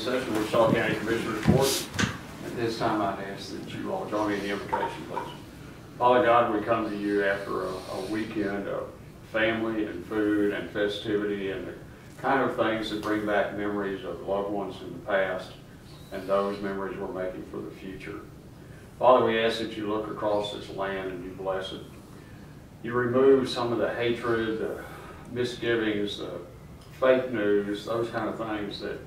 session of Wichita County Commissioners Court. At this time, I'd ask that you all join me in the invocation, please. Father God, we come to you after a weekend of family and food and festivity and the kind of things that bring back memories of loved ones in the past and those memories we're making for the future. Father, we ask that you look across this land and you bless it. You remove some of the hatred, the misgivings, the fake news, those kind of things that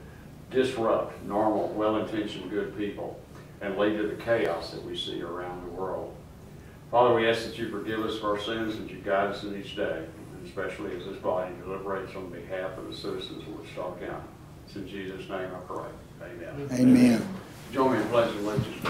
disrupt normal, well-intentioned, good people and lead to the chaos that we see around the world. Father, we ask that you forgive us of our sins and you guide us in each day, especially as this body deliberates on behalf of the citizens of Wichita County. It's in Jesus' name I pray. Amen. Amen. Join me in pledging allegiance.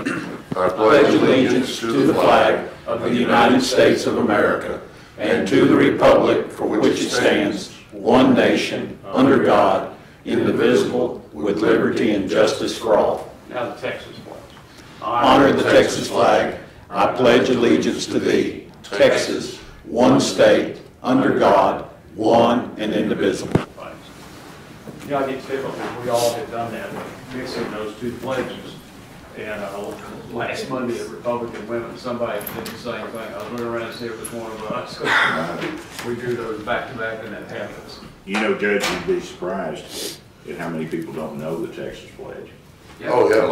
I pledge allegiance to the flag of the United States of America and to the republic for which it stands, one nation, under God, indivisible, with liberty and justice for all. Now the Texas pledge. Honor the Texas flag. I pledge allegiance to thee, Texas, one state, under God, one and indivisible. You know, I get tickled because we all have done that, mixing those two pledges. And last Monday at Republican Women, somebody did the same thing. I was looking around and see if it was one of us. We do those back to back and that happens. You know, Judge, you'd be surprised at how many people don't know the Texas Pledge. Yep. Oh, yeah,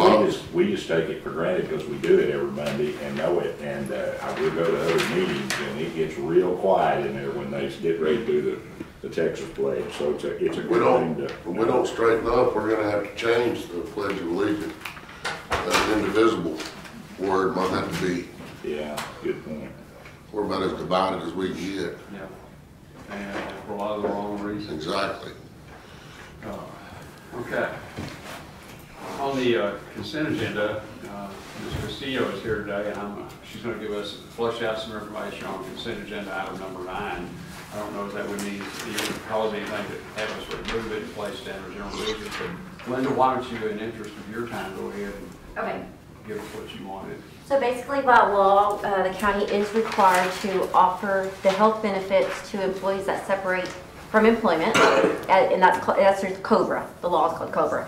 We just take it for granted because we do it every Monday and know it. And I will go to other meetings and it gets real quiet in there when they get ready to do the Texas Pledge. So it's a good thing to. When we don't straighten up, we're going to have to change the Pledge of Allegiance. That indivisible word might have to be. Yeah, good point. We're about as divided as we can get. Yeah, and for a lot of the wrong reasons. Exactly. Okay. On the consent agenda, Ms. Castillo is here today, and she's going to give us, flush out some information on consent agenda item number 9. I don't know if that would need to cause anything to have us remove it and place it under general business, but Linda, why don't you, in the interest of your time, go ahead and give us what you wanted. So basically, by law, the county is required to offer the health benefits to employees that separate from employment, and that's through COBRA. The law is called COBRA.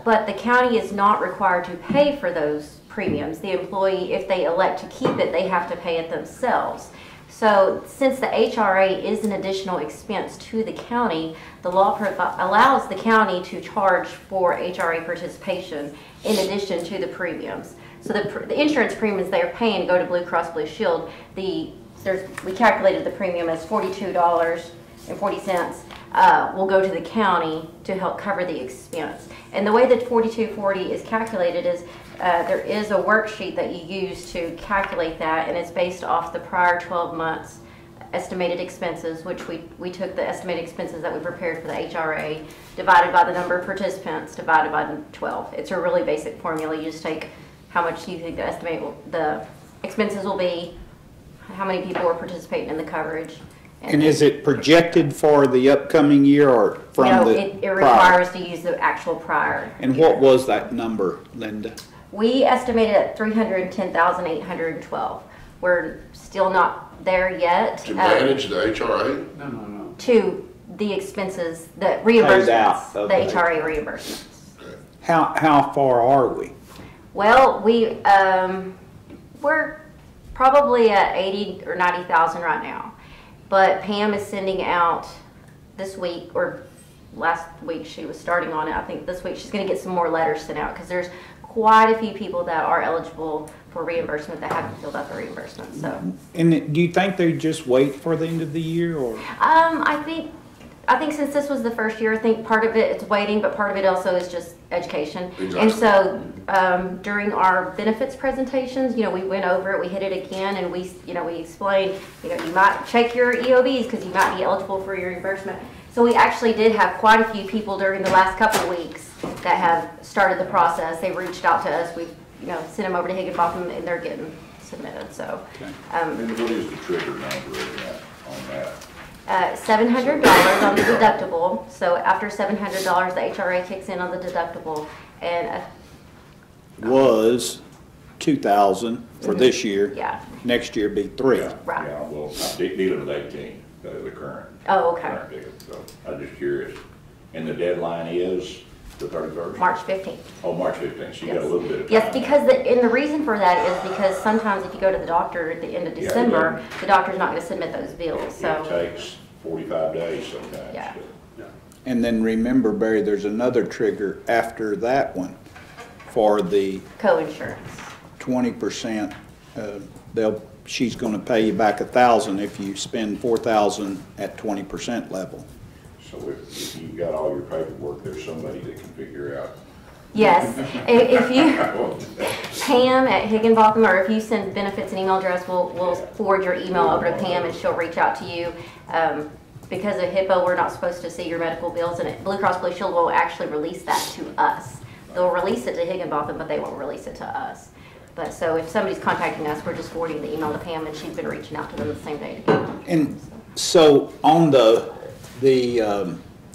But the county is not required to pay for those premiums. The employee, if they elect to keep it, they have to pay it themselves. So since the HRA is an additional expense to the county, the law allows the county to charge for HRA participation in addition to the premiums. So the insurance premiums they're paying go to Blue Cross Blue Shield. We calculated the premium as $42.40 will go to the county to help cover the expense. And the way that 4240 is calculated is there is a worksheet that you use to calculate that, and it's based off the prior 12 months estimated expenses, which we took the estimated expenses that we prepared for the HRA, divided by the number of participants, divided by 12. It's a really basic formula. You just take how much you think the expenses will be, how many people are participating in the coverage. And is it projected for the upcoming year or from the it requires us to use the actual prior. And what was that number, Linda? We estimated at $310,812. We're still not there yet. To manage the HRA? No. To the expenses, the reimbursements, the okay. HRA reimbursements. Okay. How far are we? Well, we're probably at 80 or 90,000 right now. But Pam is sending out this week, or last week she was starting on it. I think this week she's going to get some more letters sent out because there's quite a few people that are eligible for reimbursement that haven't filled out the reimbursement. So. And do you think they just wait for the end of the year, or? I think since this was the first year, I think part of it it's waiting, but part of it also is just education. Exactly. And so during our benefits presentations, we went over it, we hit it again, and we explained, you might check your EOBs because you might be eligible for your reimbursement. So we actually did have quite a few people during the last couple of weeks that have started the process. They reached out to us. We sent them over to Higginbotham, and they're getting submitted. So. Okay. And what is the trigger number on that? $700 on the deductible. So after $700, the HRA kicks in on the deductible, and was $2,000 for this year. Yeah. Next year be $3,000. Right. Yeah, well, I'm dealing with 18, the current. Oh, okay. Current deal, so I'm just curious. And the deadline is? The 31st? March 15th. Oh, March 15th, so you got a little bit of time. Yes, because and the reason for that is because sometimes if you go to the doctor at the end of Yeah, December, the doctor's not gonna submit those bills, It so, takes 45 days sometimes. Yeah. And then remember, Barry, there's another trigger after that one for the co-insurance. 20%. She's gonna pay you back 1,000 if you spend 4,000 at 20% level. So if you've got all your paperwork, there's somebody that can figure out. Yes, if you, Pam at Higginbotham, or if you send benefits and email address, we'll forward your email over to Pam and she'll reach out to you. Because of HIPAA, we're not supposed to see your medical bills, and Blue Cross Blue Shield will actually release that to us. They'll release it to Higginbotham, but they won't release it to us. But so if somebody's contacting us, we're just forwarding the email to Pam, and she's been reaching out to them the same day to get them. And so on the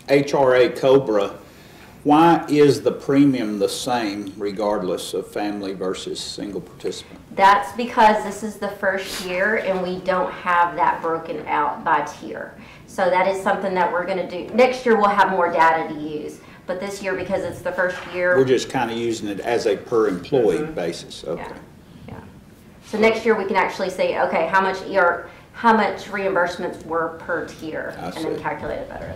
HRA Cobra, why is the premium the same regardless of family versus single participant? That's because this is the first year and we don't have that broken out by tier. So that is something that we're gonna do. Next year we'll have more data to use, but this year, because it's the first year. We're just kind of using it as a per employee basis, okay. Yeah. So next year we can actually say, okay, how much reimbursements were per tier, I and then see. calculate it better.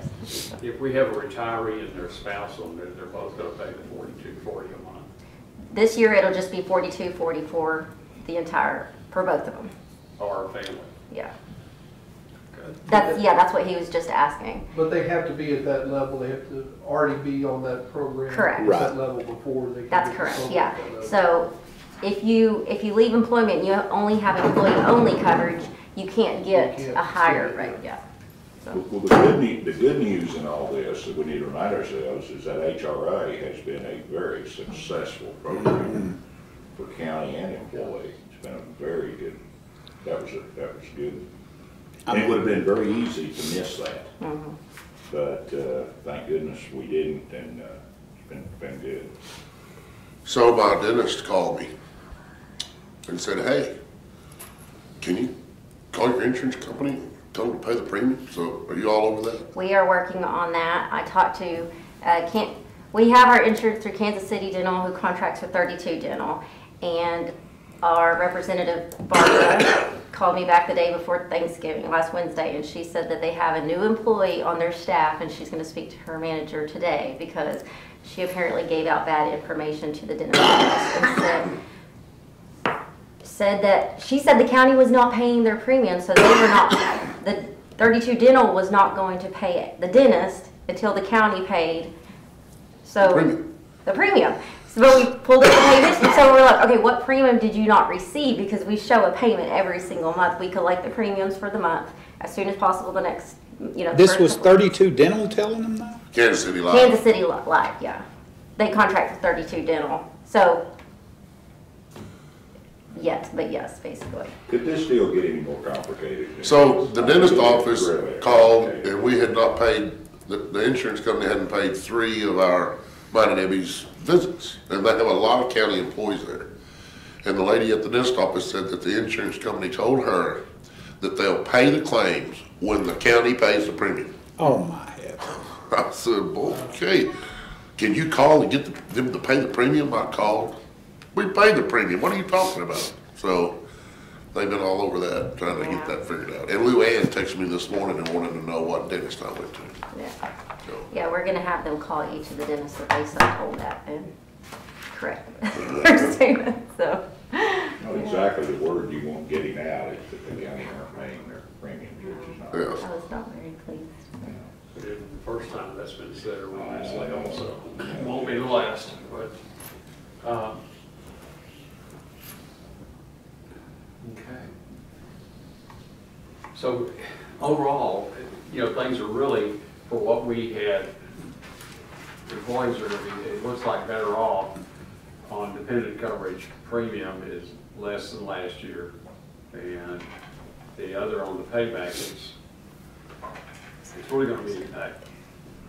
If we have a retiree and their spouse on there, they're both gonna pay the $42.40 a month. This year it'll just be 42, 44, for both of them. Or family. Yeah. Good. That's what he was just asking. But they have to be at that level, they have to already be on that program. Correct. At Right. that level before they can. That's get the correct, program yeah. at that level. So if you leave employment, you only have employee-only coverage, you can't get You can't a higher see it, rate, yeah. Well, the good news in all this that we need to remind ourselves is that HRA has been a very successful program for county and employee. It's been a very good, that was good. And it would have been very easy to miss that. But thank goodness we didn't, and it's been good. So my dentist called me and said, hey, can you call your insurance company, tell them to pay the premium? So are you all over that? We are working on that. I talked to, we have our insurance through Kansas City Dental, who contracts with 32 Dental, and our representative Barbara called me back the day before Thanksgiving, last Wednesday, and she said that they have a new employee on their staff, and she's going to speak to her manager today because she apparently gave out bad information to the dentist office and she said the county was not paying their premium, so they were not, the 32 Dental was not going to pay the dentist until the county paid. So the premium. So we pulled up the payments, and so we're like, okay, what premium did you not receive? Because we show a payment every single month. We collect the premiums for the month as soon as possible the next, This first was couple- 32 Dental telling them that? Kansas City Live. Kansas City Live, yeah. They contract with 32 Dental. So, yes, basically. Could this deal get any more complicated? So the dentist office Really? called Okay. and we had not paid, the insurance company hadn't paid 3 of our mine and Debbie's visits. And they have a lot of county employees there. And the lady at the dentist office said that the insurance company told her that they'll pay the claims when the county pays the premium. Oh, my heavens. I said, okay, can you call and get them to pay the premium? I called. We paid the premium. What are you talking about? So they've been all over that, trying to get that figured out. And Lou Ann texted me this morning and wanted to know what dentist I went to. Yeah. So, Yeah, we're gonna have them call each of the dentists that they told that and correct their statement, so. Not exactly the word you want getting out, is that the county aren't paying their premiums, which is not. yeah. I was not very pleased. It isn't the first time that's been said or when it's said also. It won't be the last, but, okay. So overall, things are really, for what we had, employees are, it looks like better off on dependent coverage. Premium is less than last year. And the other on the payback is, it's really going to be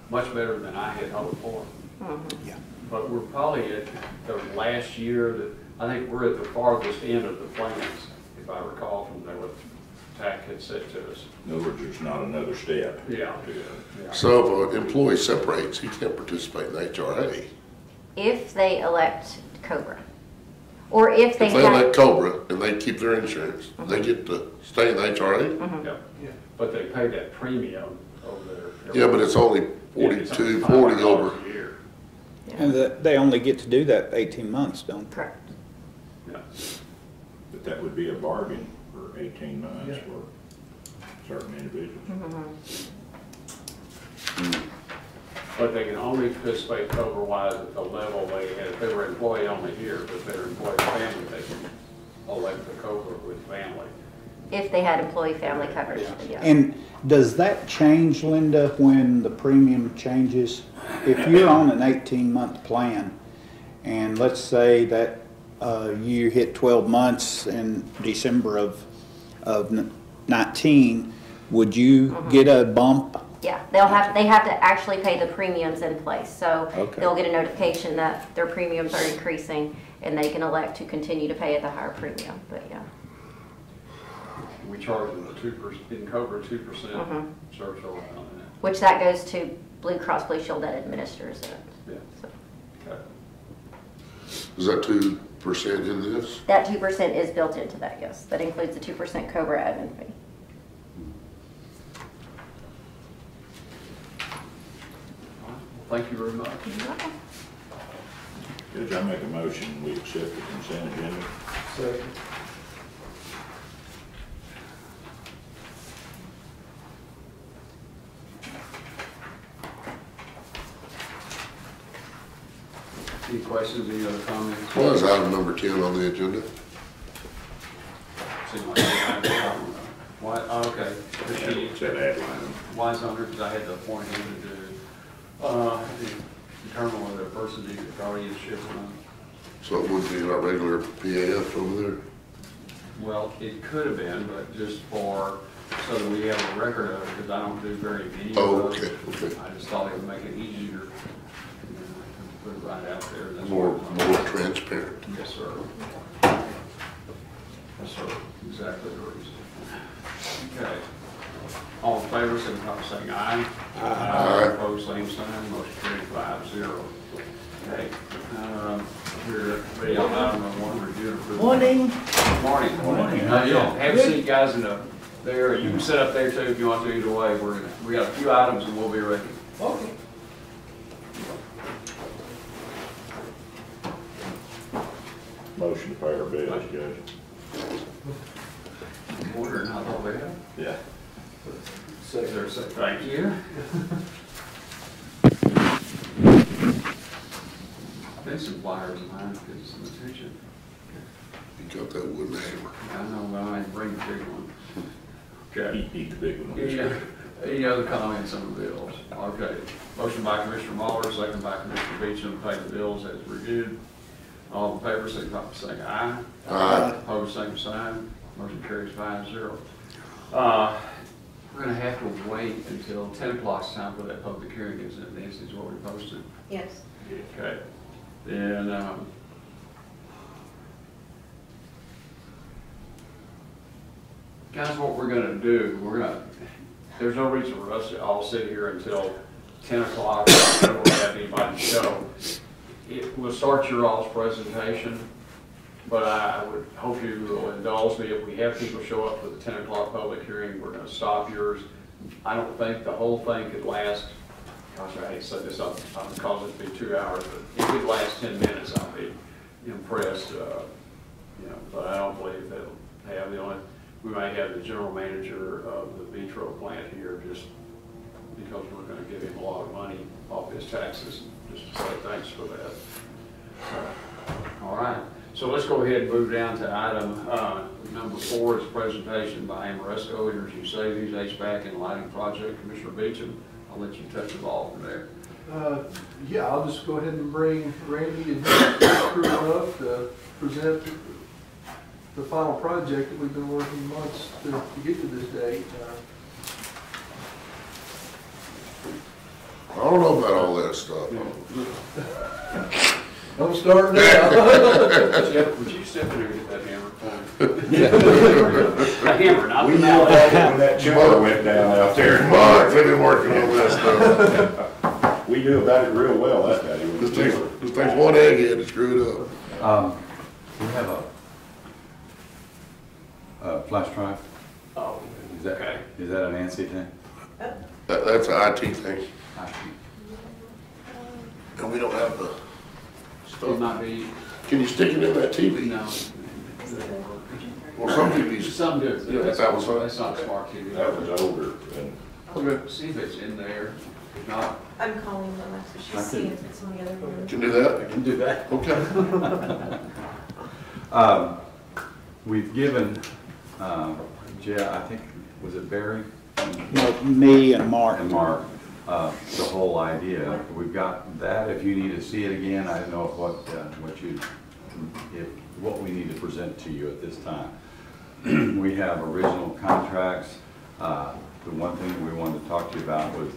much better than I had hoped for. Yeah. But we're probably at the last year that, I think we're at the farthest end of the plans, if I recall from there. TAC had said to us. In other words, there's not another step. Yeah. to it. Yeah. So if an employee separates, he can't participate in the HRA. If they elect Cobra. Or if they If they have. elect Cobra and they keep their insurance, they get to stay in the HRA? Yeah. But they pay that premium over there. Yeah, but it's only Yeah, it's 42, only 40 over. $5 a year. And they only get to do that 18 months, don't they? Correct. Yeah. But that would be a bargain for 18 months Yeah. for certain individuals. But they can only participate Cobra-wise at the level they had. If they were employee only here, but if they were employee family, they can elect the Cobra with family. If they had employee family coverage, yeah. And does that change, Linda, when the premium changes? If you're on an 18-month plan, and let's say that you hit 12 months in December of 19, would you get a bump? Yeah, they have to actually pay the premiums in place. So Okay. they'll get a notification that their premiums are increasing and they can elect to continue to pay at the higher premium, but yeah. We charge them the 2%, in Cobra, 2% surcharge on Which that goes to Blue Cross Blue Shield that administers it. that. Yeah. So Okay. Is that 2% in this? that 2% is built into that, yes. That includes the 2% Cobra admin fee. Well, thank you very much. Judge, I make a motion, we accept the consent agenda. Second. Any questions, any other comments? What is item number 10 on the agenda? Seems like why, oh, okay. It's that ad line. Why is under, because I had to appoint him to do, determine whether a person needs a guardianship or not. So it would be our regular PAF over there? Well, it could have been, but just for, so that we have a record of it, because I don't do very many of Oh, those. okay, okay. I just thought it would make it easier, you know, to put it right out there. That's More why- transparent. Yes, sir. Yes, sir, exactly the reason. Okay. All in favor, signify by saying aye. Aye. Opposed, same sign, motion carried 5-0. Okay, we're ready on item number 1, review and approve. Morning. Morning. Have a seat, guys, in there. You can sit up there too if you want to, either way. We got a few items and we'll be ready. Okay. Motion to pay our bills, Judge. Order, not all that. Yeah. Is there a second? Thank you. I think some flyers of mine to get some attention. You got that wooden hammer. I know, but I didn't bring the big one. Okay. Eat the big one. Any other comments on the bills? Okay. Motion by Commissioner Muller, second by Commissioner Beecham, to pay the bills as reviewed. All in favor, signify by saying aye. Aye. Opposed, same sign. Motion carries 5-0. We're gonna have to wait until 10 o'clock's time for that public hearing, isn't it, Nancy, is what we posted? Yes. Okay. Then, guys, what we're gonna do, there's no reason for us to all sit here until 10 o'clock, we don't have anybody show. We'll start your all's presentation, but I would hope you will indulge me. If we have people show up for the 10 o'clock public hearing, we're gonna stop yours. I don't think the whole thing could last, gosh, I hate to set this up, I'm gonna cause it to be 2 hours, but if it lasts 10 minutes, I'll be impressed, but I don't believe they'll have the only, we may have the general manager of the Vitro plant here just because we're gonna give him a lot of money off his taxes, just to say thanks for that. All right, so let's go ahead and move down to item number 4 is presentation by Amoresco Energy Savings HVAC and Lighting Project. Commissioner Beecham, I'll let you touch the ball from there. Yeah, I'll just go ahead and bring Randy and his crew up to present the final project that we've been working months to get to this date. I don't know about all that stuff. Don't start now. Jeff, would you step in here and get that hammer for me? the hammer, not We the knew mallet. about it when that chiller went down out there. Mark, they've been working on this stuff. We knew about it real well that day. It was Just takes one egghead to screw it up. We have a flash drive. Oh, Is that, okay. is that an Nancy thing? That's an IT thing, I- and we don't have the It stuff. might be, Can you stick it in that TV? no. Well, some TVs. Some do, Yeah, that's that was right. that's not smart TV. That was older and Okay. See if it's in there, if not, I'm calling them, so she's seeing if it's on the other room. Can do that? Can do that. Okay. We've given, I think, was it Barry Me and Mark. and Mark, the whole idea. We've got that. If you need to see it again, I don't know what we need to present to you at this time. We have original contracts. The one thing that we wanted to talk to you about was,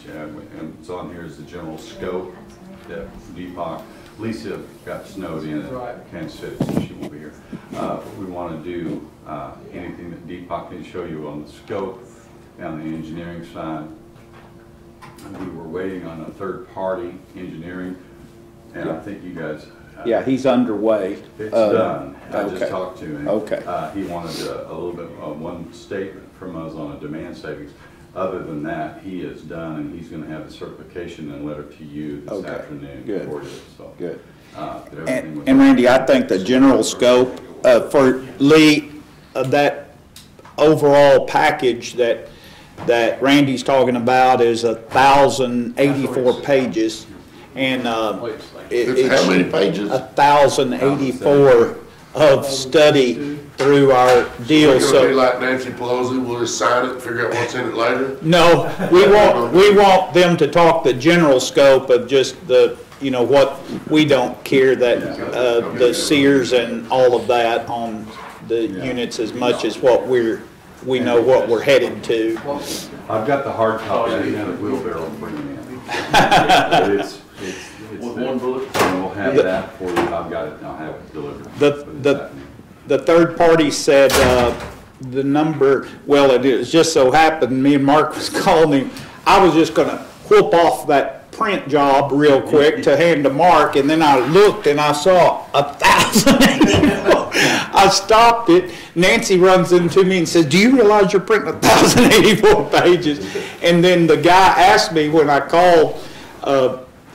and it's on here, is the general scope that Deepak, Lisa got snowed in at Kansas City, so she won't be here. We want to do anything that Deepak can show you on the scope on the engineering side. We were waiting on a third-party engineering, and I think you guys. Yeah, he's underway. It's done. I okay. just talked to him. Okay. He wanted a little bit, one statement from us on a demand savings. Other than that, he is done, and he's gonna have the certification and letter to you this Okay. afternoon. Good. For you, so. Good. That everything was- And Randy, I think the general scope for Lee, that overall package that Randy's talking about is 1,084 pages. And please, thank you. it- It's how many it's pages? 1,084 of study through our deal, We're gonna be so. like Nancy Pelosi, we'll just sign it and figure out what's in it later? No, we want them to talk the general scope of just the, what, we don't care that, the Sears and all of that on the units as much as what we know what we're headed to. I've got the hard copy, I didn't have a wheelbarrow for you, man. But it's With one bullet. and we'll have that for you. I've got it, I'll have it delivered. The third party said, the number, well, it just so happened, me and Mark was calling him, I was just gonna whoop off that print job real quick to hand to Mark, and then I looked and I saw 1,084. I stopped it. Nancy runs into me and says, "Do you realize you're printing 1,084 pages?" And then the guy asked me when I called,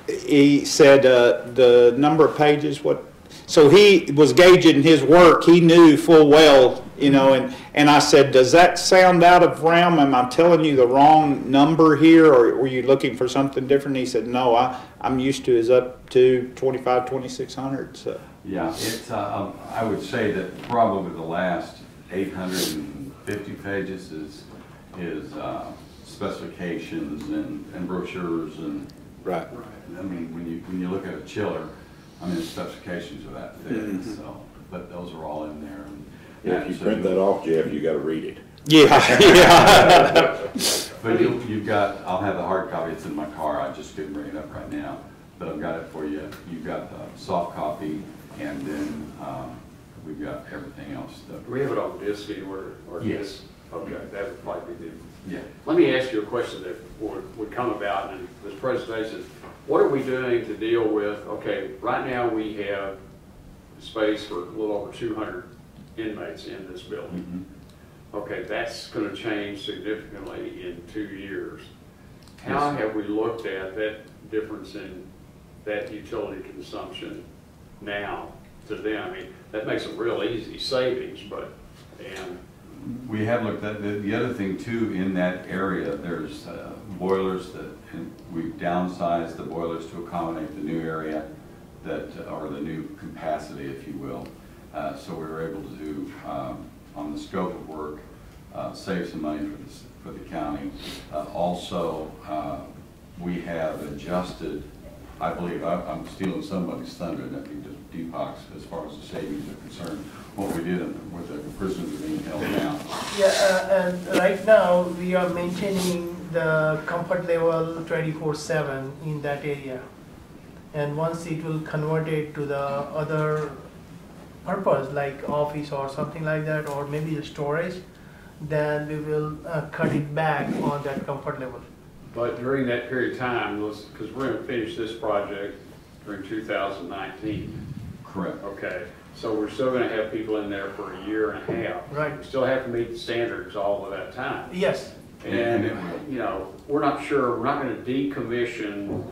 he said, the number of pages, what? So he was gauging his work. He knew full well, and I said, "Does that sound out of realm? Am I telling you the wrong number here, or were you looking for something different?" He said, "No, I'm used to is up to 2,600. So. Yeah, it's, I would say that probably the last 850 pages is specifications and brochures and. Right. I mean, when you look at a chiller, the specifications are that thick, Mm-hmm. so, but those are all in there. if you print that off, Jeff, you gotta read it. Yeah, yeah. But you've got, I'll have the hard copy, it's in my car, I just couldn't bring it up right now, but I've got it for you. You've got the soft copy, and then we've got everything else. Do we have it on disc anywhere, or Yes. disc? Okay, that would probably be the. Yeah. Let me ask you a question that would come about in this presentation. What are we doing to deal with, okay, right now we have space for a little over 200 inmates in this building. Okay, that's going to change significantly in 2 years. How have we looked at that difference in that utility consumption now to them? I mean, that makes a real easy savings, and We have looked at, the other thing too, in that area, there's boilers that, and we've downsized the boilers to accommodate the new area that, or the new capacity, if you will. So we were able to, on the scope of work, save some money for the county. Also, we have adjusted, I believe, I'm stealing somebody's thunder, that be just Deepak's as far as the savings are concerned, what we did with the prisoners being held down. Yeah, and right now we are maintaining the comfort level 24/7 in that area. And once it will convert it to the other purpose, like office or something like that, or maybe the storage, then we will cut it back on that comfort level. But during that period of time, because we're gonna finish this project during 2019, Correct. okay? So we're still gonna have people in there for a year and a half. Right. We still have to meet the standards all of that time. Yes, And, you know, we're not sure, we're not gonna decommission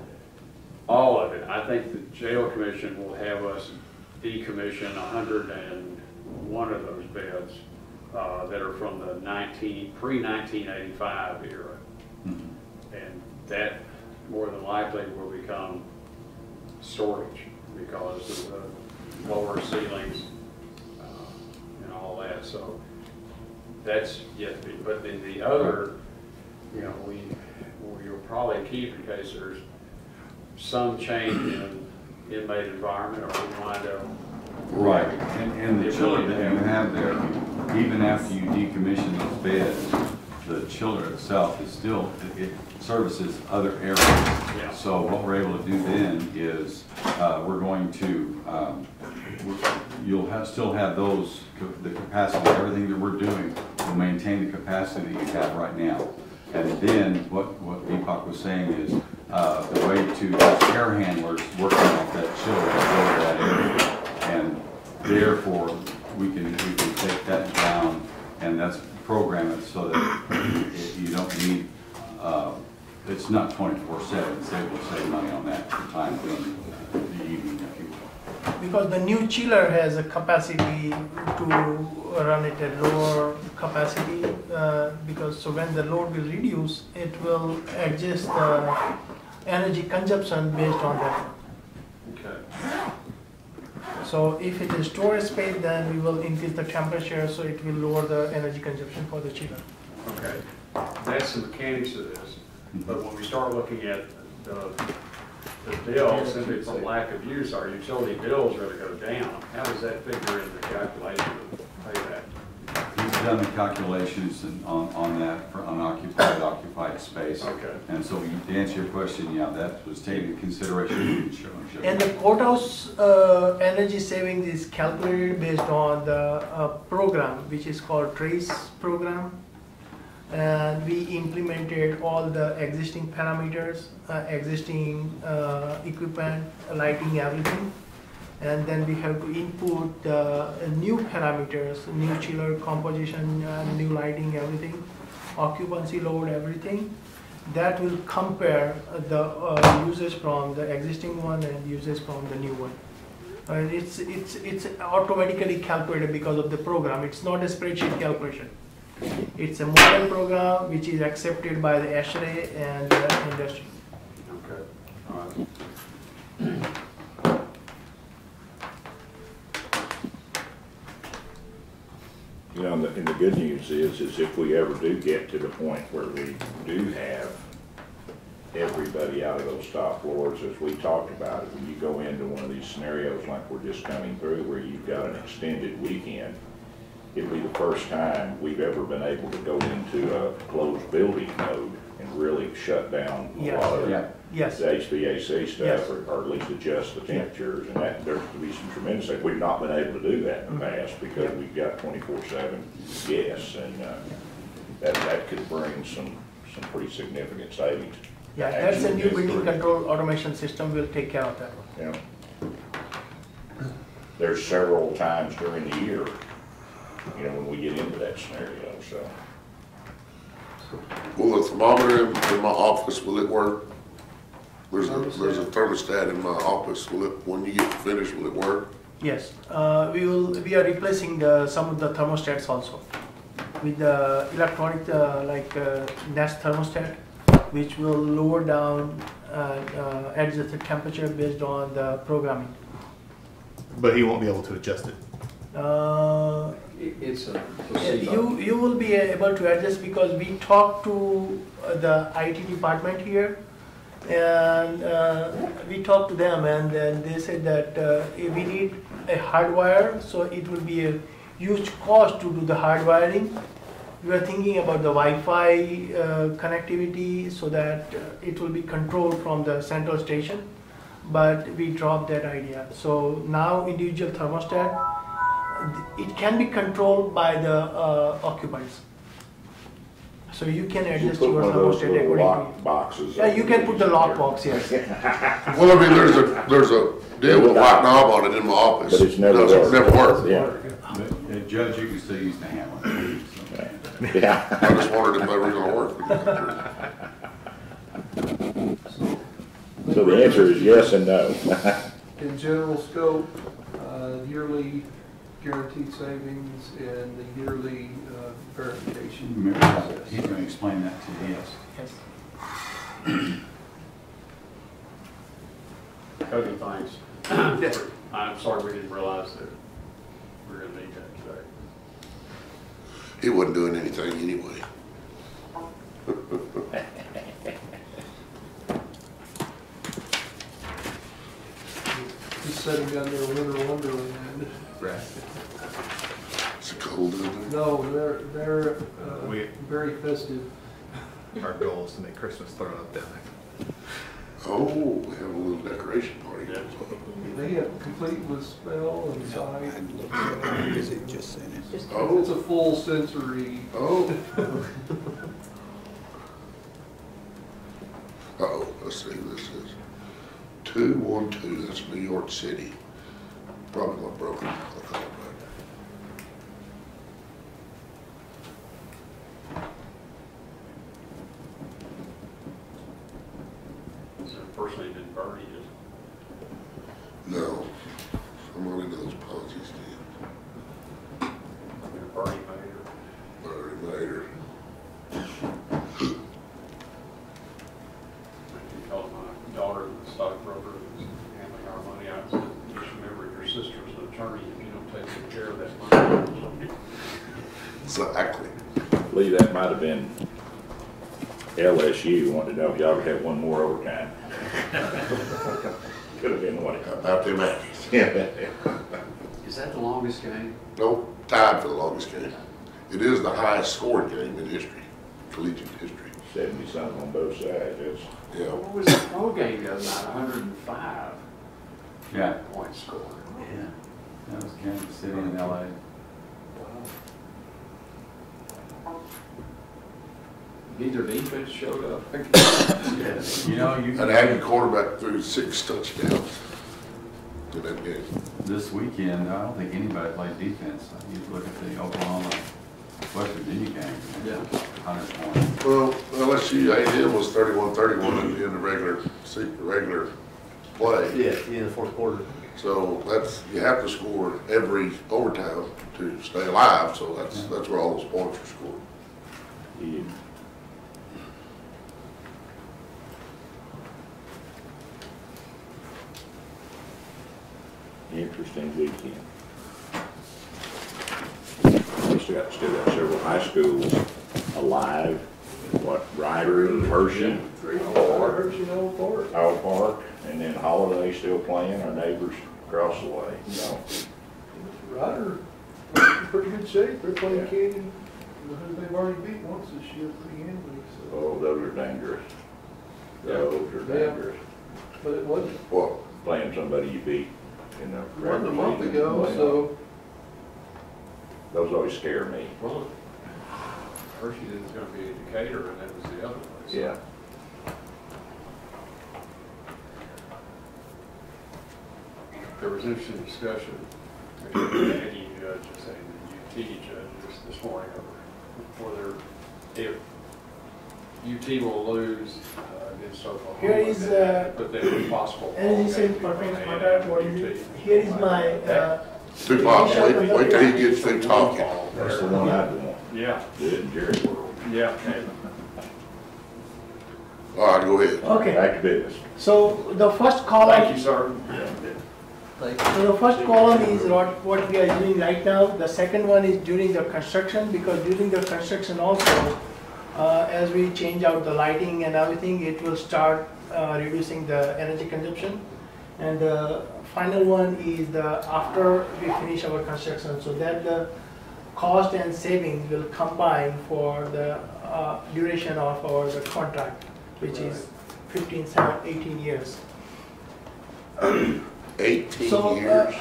all of it. I think the jail commission will have us decommission 101 of those beds that are from the pre-1985 era. And that more than likely will become storage because of the lower ceilings and all that. So that's yet to be, but then the other, you know, we'll probably keep in case there's some change in inmate environment or we wind up. Right, and the chiller that you have there, even after you decommission those beds, the chiller itself is still, it services other areas. Yeah. So what we're able to do then is, we're going to, you'll still have those, the capacity, everything that we're doing will maintain the capacity you have right now. And then what Deepak was saying is, the way to have air handlers working off that chiller to go to that area. And therefore, we can take that down, and that's program it so that you don't need, it's not 24/7, it's able to save money on that time during the evening, if you will. because the new chiller has a capacity to run it at lower capacity, because so when the load will reduce, it will adjust the energy consumption based on that. Okay. So if it is storage space, then we will increase the temperature, so it will lower the energy consumption for the chiller. Okay. That's the mechanics of this. But when we start looking at the bills, if it's a lack of use, our utility bills are going to go down. How does that figure in the calculation of payback? He's done the calculations on that for occupied space. Okay. And so to answer your question, yeah, that was taken into consideration. And the courthouse energy savings is calculated based on the program, which is called TRACE program. And we implemented all the existing parameters, existing equipment, lighting, everything. And then we have to input new parameters, new chiller composition, new lighting, everything, occupancy load, everything. That will compare the usage from the existing one and usage from the new one. And it's automatically calculated because of the program. It's not a spreadsheet calculation. It's a model program which is accepted by the ASHRAE and the industry. Okay. All right. You know, and the good news is if we ever do get to the point where we do have everybody out of those top floors, as we talked about, when you go into one of these scenarios like we're just coming through, where you've got an extended weekend, it'll be the first time we've ever been able to go into a closed building mode and really shut down a lot of Yes. the HVAC stuff, Yes. or at least adjust the temperatures, and that, there's to be some tremendous, we've not been able to do that in the past because we've got 24/7 guests, and that could bring some pretty significant savings. Yeah, that's a new Actually, building control automation system will take care of that one. Yeah. There's several times during the year, you know, when we get into that scenario, so. Will the thermometer in my office, will it work? There's a thermostat in my office, will it, when you get finished, will it work? Yes, we are replacing some of the thermostats also with the electronic Nest thermostat, which will lower down adjust the temperature based on the programming. But he won't be able to adjust it. It's a placebo. You will be able to adjust because we talked to the IT department here, and we talked to them, and then they said that we need a hardwire, so it will be a huge cost to do the hardwiring. We are thinking about the Wi-Fi connectivity so that it will be controlled from the central station, but we dropped that idea. So now individual thermostat, it can be controlled by the occupants. So you can You adjust put your one of those thermostat little according lock to. boxes. Yeah, you can put the lock box, yes. Well, I mean, there's a deal with a white knob on it in my office. But it's never Doesn't- worked. Never worked. Yeah. But, Judge, you can still use the hammer. So. Yeah. I just wondered if they were gonna work. So the answer is yes and no. In general scope, yearly guaranteed savings and the yearly verification Remember, process. he's gonna explain that to us. Yes. Cody, thanks. I'm sorry we didn't realize that we were gonna need that today. He wasn't doing anything anyway. Just setting down there winter wonderland. It's cold in there. No, they're We- very festive. Our goal is to make Christmas thrown up down there. Oh, we have a little decoration party. They have complete with smell and I sight. hadn't looked at it because it just sent it. Oh. It's a full sensory. Oh. Uh-oh, let's see who this is. 212, that's New York City. Probably not broken. So personally, it didn't burn you. No, I'm not into those Ponzi schemes. Bernie Mayer. Bernie Mayer. I called my daughter, the stockbroker, who's handling our money. I said, just remember, your sister's an attorney. If you don't take good care of that money. Exactly. Lee, that might have been LSU, wanted to know if y'all could have one more overtime. Could have been one. About them Aggies. Yeah. Is that the longest game? Nope, tied for the longest game. It is the highest scoring game in history, collegiate history. 70-something on both sides, that's. Yeah. What was the pro game the other night? 105 Yeah. points scored. Yeah. That was Kansas City and LA. Neither defense showed up. You know, you An Aggie quarterback threw 6 touchdowns in that game. this weekend, I don't think anybody played defense. You look at the Oklahoma, West Virginia game. Yeah. 100 points. Well, LSU A&M was 31-31 in the regular play. Yeah, in the fourth quarter. So that's, you have to score every overtime to stay alive, so that's where all those points are scored. Yeah. Interesting weekend. We still got several high schools alive. What, Ryder, Hershey, Owl Park, and then Holiday still playing, our neighbors across the way, so. Ryder, in pretty good shape. They're playing Canyon, who they've already beat once this year pretty handily, so. Oh, those are dangerous. Those are Yeah. dangerous. But it wasn't, Well, Playing somebody you beat in the. it wasn't a month regular ago, season. so. Those always scare me. Well, Hershey is going to be a Decatur, and that was the other place. Yeah. There was interesting discussion between the Aggie judges and the UT judges this morning over whether if UT will lose against Oklahoma. Here is, but then it's possible. Energy saving performance contract, what is it? Here is my, Tupac, wait till he gets through talking. That's the one I'd want. Yeah, Good in Jerry World. yeah. And All right, go ahead. okay, Back to business. so the first column. thank you, sir. So the first column is what we are doing right now. The second one is during the construction, because during the construction also, as we change out the lighting and everything, it will start reducing the energy consumption. And the final one is after we finish our construction, so that the cost and savings will combine for the duration of the contract, which is 18 years. 18 So years.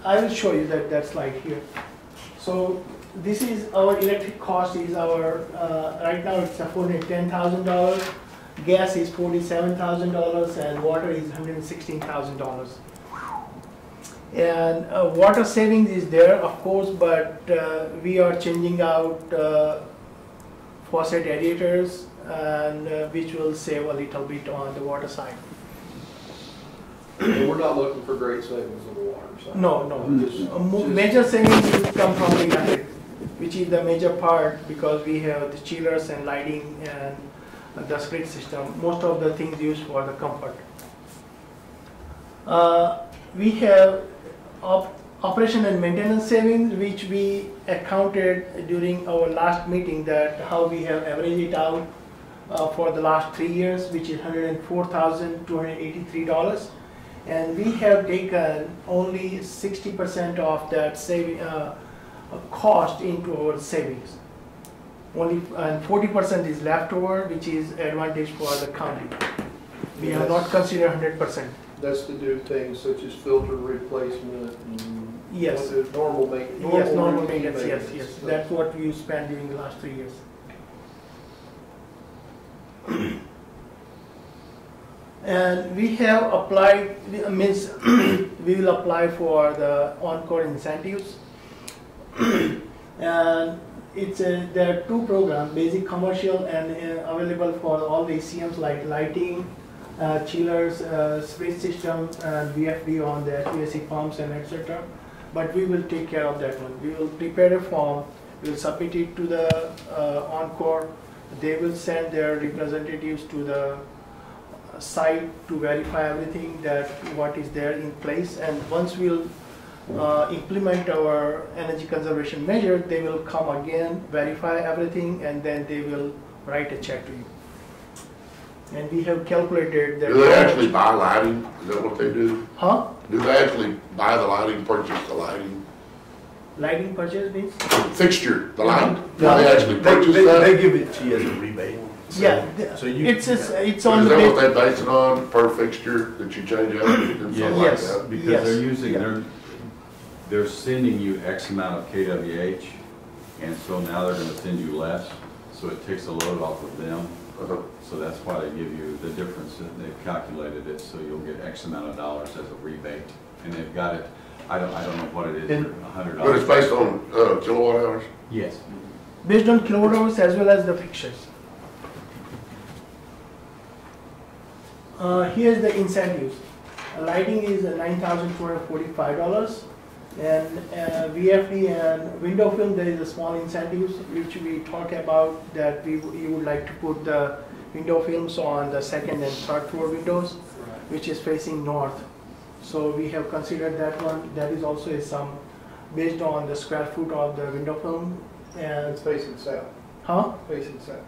I will show you that slide here. So this is our electric cost is our, right now it's $410,000. Gas is $47,000 and water is $116,000. And water savings is there, of course, but we are changing out faucet radiators, and which will save a little bit on the water side. We're not looking for great savings on the water side. No, Just- major savings will come from the electric, which is the major part because we have the chillers and lighting and the split system. Most of the things used for the comfort. We have operation and maintenance savings, which we accounted during our last meeting, that how we have averaged it out for the last 3 years, which is $104,283. And we have taken only 60% of that saving cost into our savings. Only, and 40% is left over, which is advantage for the county. We have not considered 100%. That's to do things such as filter replacement and. Yes. Normal maintenance. Yes, normal maintenance, yes. That's what we spent during the last 3 years. And we have applied, means we will apply for the Encore incentives. And there are 2 programs, basic commercial and available for all the ECMs like lighting, chillers, space system, and VFD on the HVAC pumps and etc. But we will take care of that one. We will prepare a form, we will submit it to the Encore. They will send their representatives to the site to verify everything that what is there in place. And once we'll implement our energy conservation measure, they will come again, verify everything, and then they will write a check to you. And we have calculated that. Do they actually buy lighting? Is that what they do? Huh? Do they actually buy the lighting, purchase the lighting? Lighting purchase means? Fixture, the light? Do No, they actually purchase They that? give it to you as a rebate. Yeah, So you. it's Or on is the that what base. they base it on, per fixture that you change out and something like Yes. that? Because Yes. they're using, they're sending you X amount of kWh, and so now they're gonna send you less, so it takes a load off of them. Uh-huh. So that's why they give you the difference, that they've calculated it, so you'll get X amount of dollars as a rebate. And they've got it, I don't know what it is, And- $100. But it's based on kilowatt hours? Yes. Based on kilowatt hours as well as the fixtures. Here's the incentives. Lighting is $9,245, and VFD and window film, there is a small incentives which we talk about, that you would like to put the window films on the 2nd and 3rd floor windows, which is facing north. So we have considered that one. That is also a sum based on the square foot of the window film. And It's facing south, huh? facing south.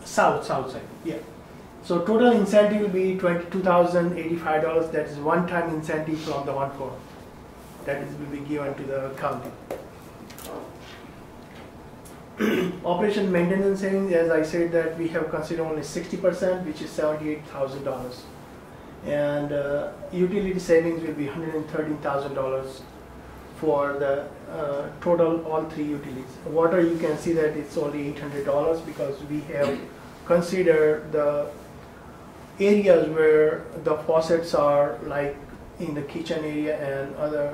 South side, yeah. So total incentive will be $22,085. That is one-time incentive from the Encore. That is will be given to the county. Operation maintenance savings, as I said, that we have considered only 60%, which is $78,000. And utility savings will be $113,000 for the total, all 3 utilities. Water, you can see that it's only $800 because we have considered the areas where the faucets are, like in the kitchen area and other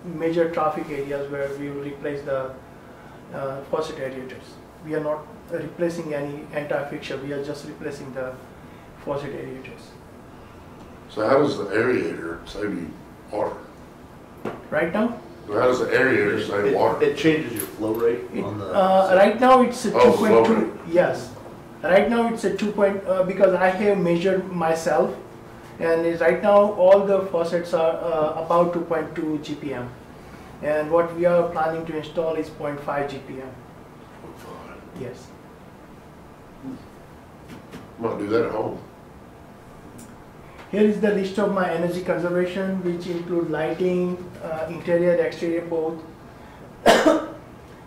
major traffic areas where we will replace the faucet radiators. We are not replacing any anti-fixture, we are just replacing the faucet radiators. So how does the aerator save you water? Right now, So how does the aerator save water? It changes your flow rate on the. right now it's a Oh, 2.2. flow rate. Yes, right now it's a 2. Because I have measured myself, and right now all the faucets are about 2.2 GPM, and what we are planning to install is 0.5 GPM. Yes. Might do that at home. Here is the list of my energy conservation, which include lighting, interior, exterior both.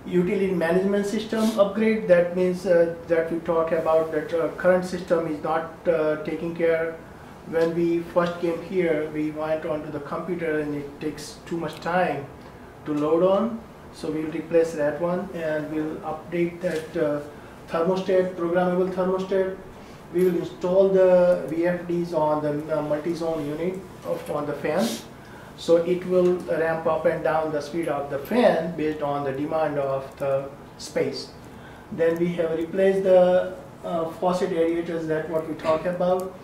Utility management system upgrade, that means that we talk about that current system is not taking care. When we first came here, we went onto the computer and it takes too much time to load on. So we will replace that one and we'll update that thermostat, programmable thermostat. We will install the VFDs on the multi-zone unit on the fan. So it will ramp up and down the speed of the fan based on the demand of the space. Then we have replaced the faucet aerators, that what we talked about.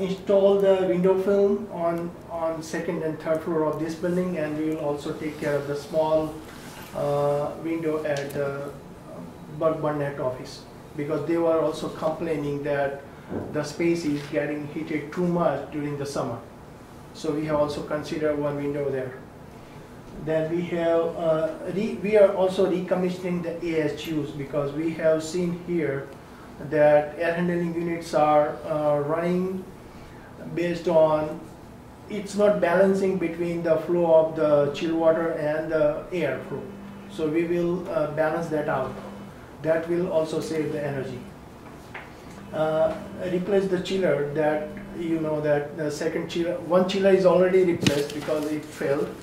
Install the window film on second and third floor of this building, and we will also take care of the small window at the Bud Burnett office, because they were also complaining that the space is getting heated too much during the summer. So we have also considered one window there. Then we have we are also recommissioning the AHUs, because we have seen here that air handling units are running based on, it's not balancing between the flow of the chill water and the air flow. So we will balance that out. That will also save the energy. Replace the chiller, that you know that the second chiller, one chiller is already replaced because it failed.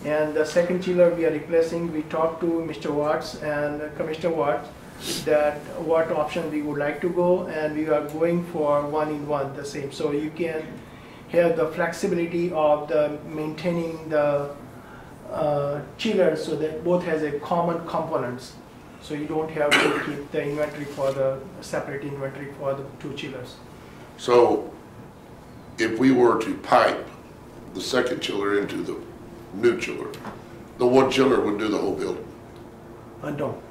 And the second chiller we are replacing, we talked to Mr. Watts and Commissioner Watts that what option we would like to go, and we are going for one-in-one, the same. So you can have the flexibility of the maintaining the chiller, so that both has a common components. So you don't have to keep the inventory for the separate inventory for the two chillers. So if we were to pipe the second chiller into the new chiller, the one chiller would do the whole building? No.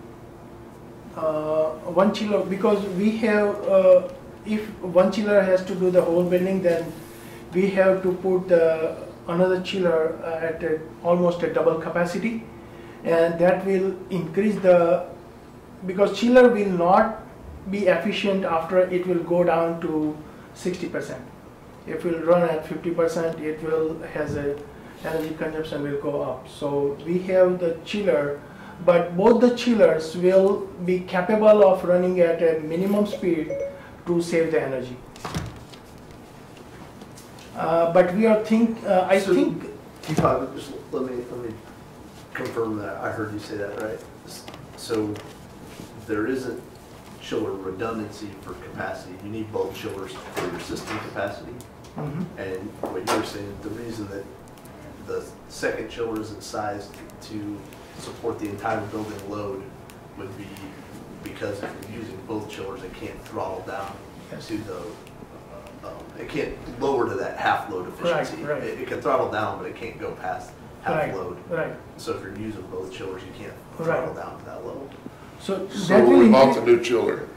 One chiller, because we have, if one chiller has to do the whole building, then we have to put another chiller at almost a double capacity, and that will increase the, because chiller will not be efficient after it will go down to 60%. If it will run at 50%, it will has a energy consumption will go up. So we have the chiller, but both the chillers will be capable of running at a minimum speed to save the energy. But we are I think. Just let me confirm that I heard you say that right. So there isn't chiller redundancy for capacity. You need both chillers for your system capacity. Mm-hmm. And what you're saying, the reason that the second chiller isn't sized to support the entire building load would be because if you're using both chillers, it can't throttle down to the, it can't lower to that half load efficiency. Right. It can throttle down, but it can't go past half load. Right. So if you're using both chillers, you can't throttle down to that level. So when we bought the new chiller,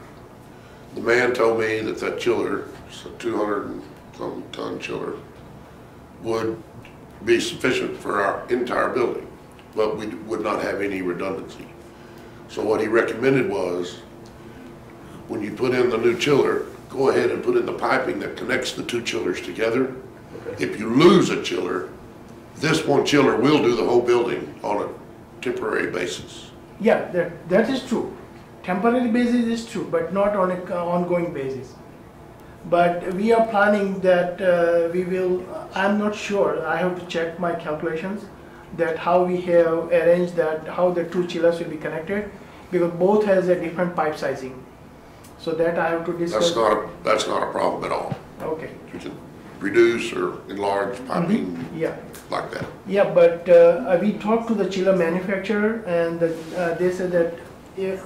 the man told me that chiller, so 200 and some ton chiller, would be sufficient for our entire building, but we would not have any redundancy. So what he recommended was, when you put in the new chiller, go ahead and put in the piping that connects the two chillers together. Okay. If you lose a chiller, this one chiller will do the whole building on a temporary basis. Yeah, that is true. Temporary basis is true, but not on an ongoing basis. But we are planning that we will, I'm not sure, I have to check my calculations, that how we have arranged that, how the two chillers will be connected, because both has a different pipe sizing. So that I have to discuss. That's not a problem at all. Okay. You can reduce or enlarge piping like that. Yeah, but we talked to the chiller manufacturer, and they said that if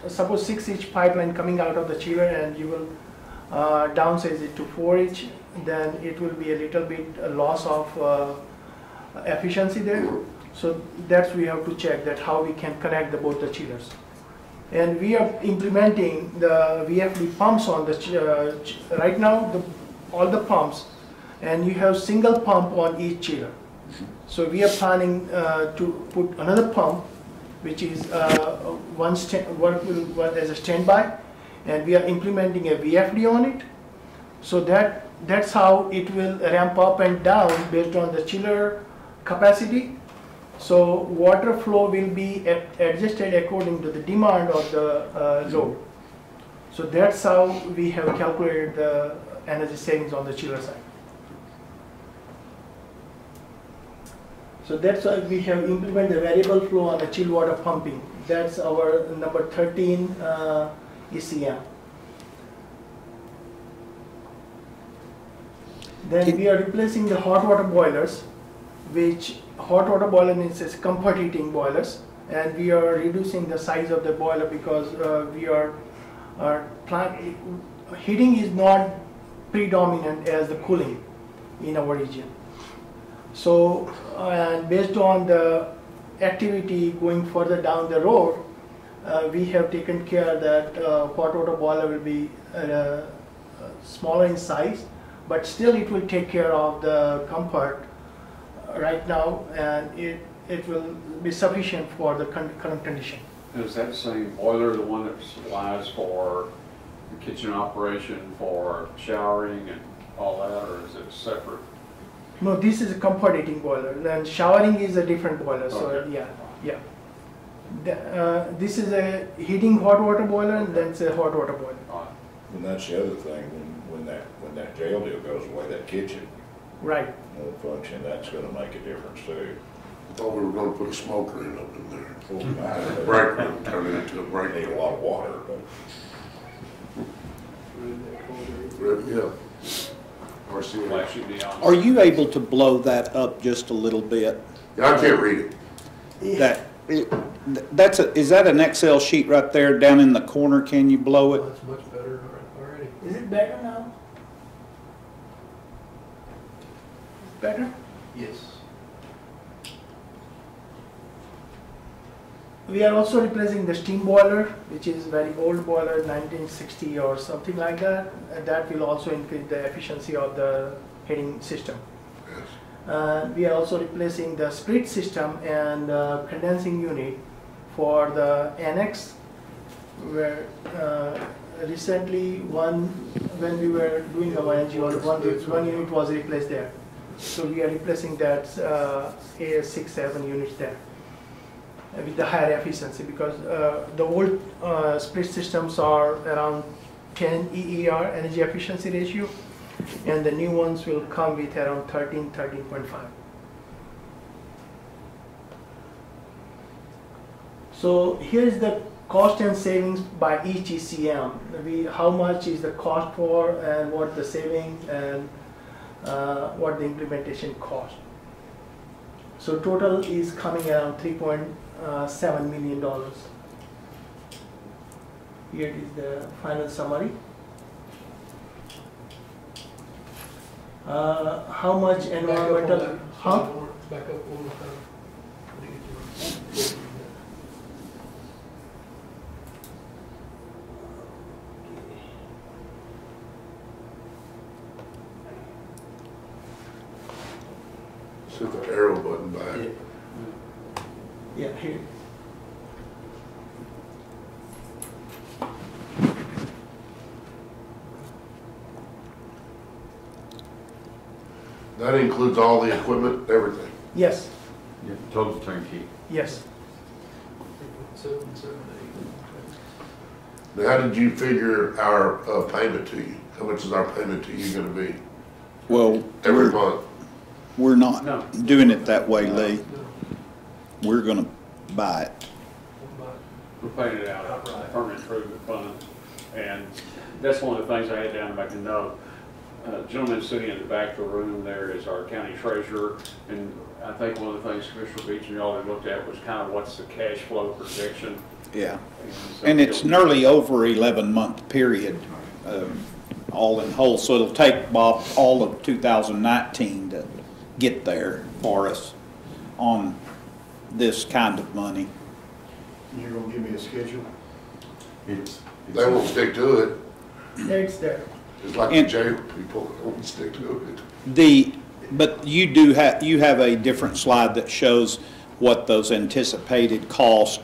suppose 6-inch pipeline coming out of the chiller and you will downsize it to 4-inch, then it will be a little bit a loss of efficiency there. So that's we have to check that how we can connect both the chillers. And we are implementing the VFD pumps on the right now, all the pumps, and you have single pump on each chiller. So we are planning to put another pump, which is work as a standby, and we are implementing a VFD on it. So that's how it will ramp up and down based on the chiller capacity. So water flow will be adjusted according to the demand of the load. So that's how we have calculated the energy savings on the chiller side. So that's why we have implemented the variable flow on the chill water pumping. That's our number 13 ECM. Then we are replacing the hot water boilers, which hot water boiler means it's comfort heating boilers, and we are reducing the size of the boiler because we are heating is not predominant as the cooling in our region. So, and based on the activity going further down the road, we have taken care that hot water boiler will be smaller in size, but still it will take care of the comfort right now, and it will be sufficient for the current condition. Is that same boiler the one that supplies for the kitchen operation, for showering and all that, or is it separate? No, this is a comfort heating boiler, and showering is a different boiler. So Okay. yeah. This is a heating hot water boiler, and that's a hot water boiler. And that's the other thing, when that jail deal goes away, that kitchen Right. won't function, that's gonna make a difference too. I thought we were gonna put a smoke room up in there. Well, Break room, turn it into a break Need a room. lot of water, but Yeah. RCA. Flashing beyond. Are you able to blow that up just a little bit? Yeah, I can't read it. Is that an Excel sheet right there down in the corner? Can you blow it? That's much better already. Is it better now? Better? Yes. We are also replacing the steam boiler, which is very old boiler, 1960 or something like that. And that will also increase the efficiency of the heating system. We are also replacing the split system and condensing unit for the annex, where recently when we were doing our NGO, one unit was replaced there. So we are replacing that 6-7 units there with the higher efficiency, because the old split systems are around 10 EER, energy efficiency ratio, and the new ones will come with around 13.5. So here is the cost and savings by each ECM. How much is the cost for, and what the saving, and what the implementation cost. So total is coming around $3.7 million. Here is the final summary. How much environmental? Huh? Back up one more time. I think it's- Set the arrow button back. Yeah, here. That includes all the equipment, everything. Yes, Yeah, total turnkey. yes. 778. Now, how did you figure our payment to you? How much is our payment to you gonna be Well, every month? we're No. not doing it that way, Lee. We're gonna buy it. We're paying it out of permanent improvement funds. And that's one of the things I had down to make a note. Gentleman sitting in the back of the room there is our county treasurer. And I think one of the things Commissioner Beach and y'all had looked at was kind of what's the cash flow projection. Yeah. So And it's you'll- nearly over 11-month period, all in whole. So it'll take, Bob, all of 2019 to get there for us on this kind of money. You're gonna give me a schedule? They won't stick to it. Yeah, it's there. It's like the And- jail people, they won't stick to it. But you have a different slide that shows what those anticipated costs.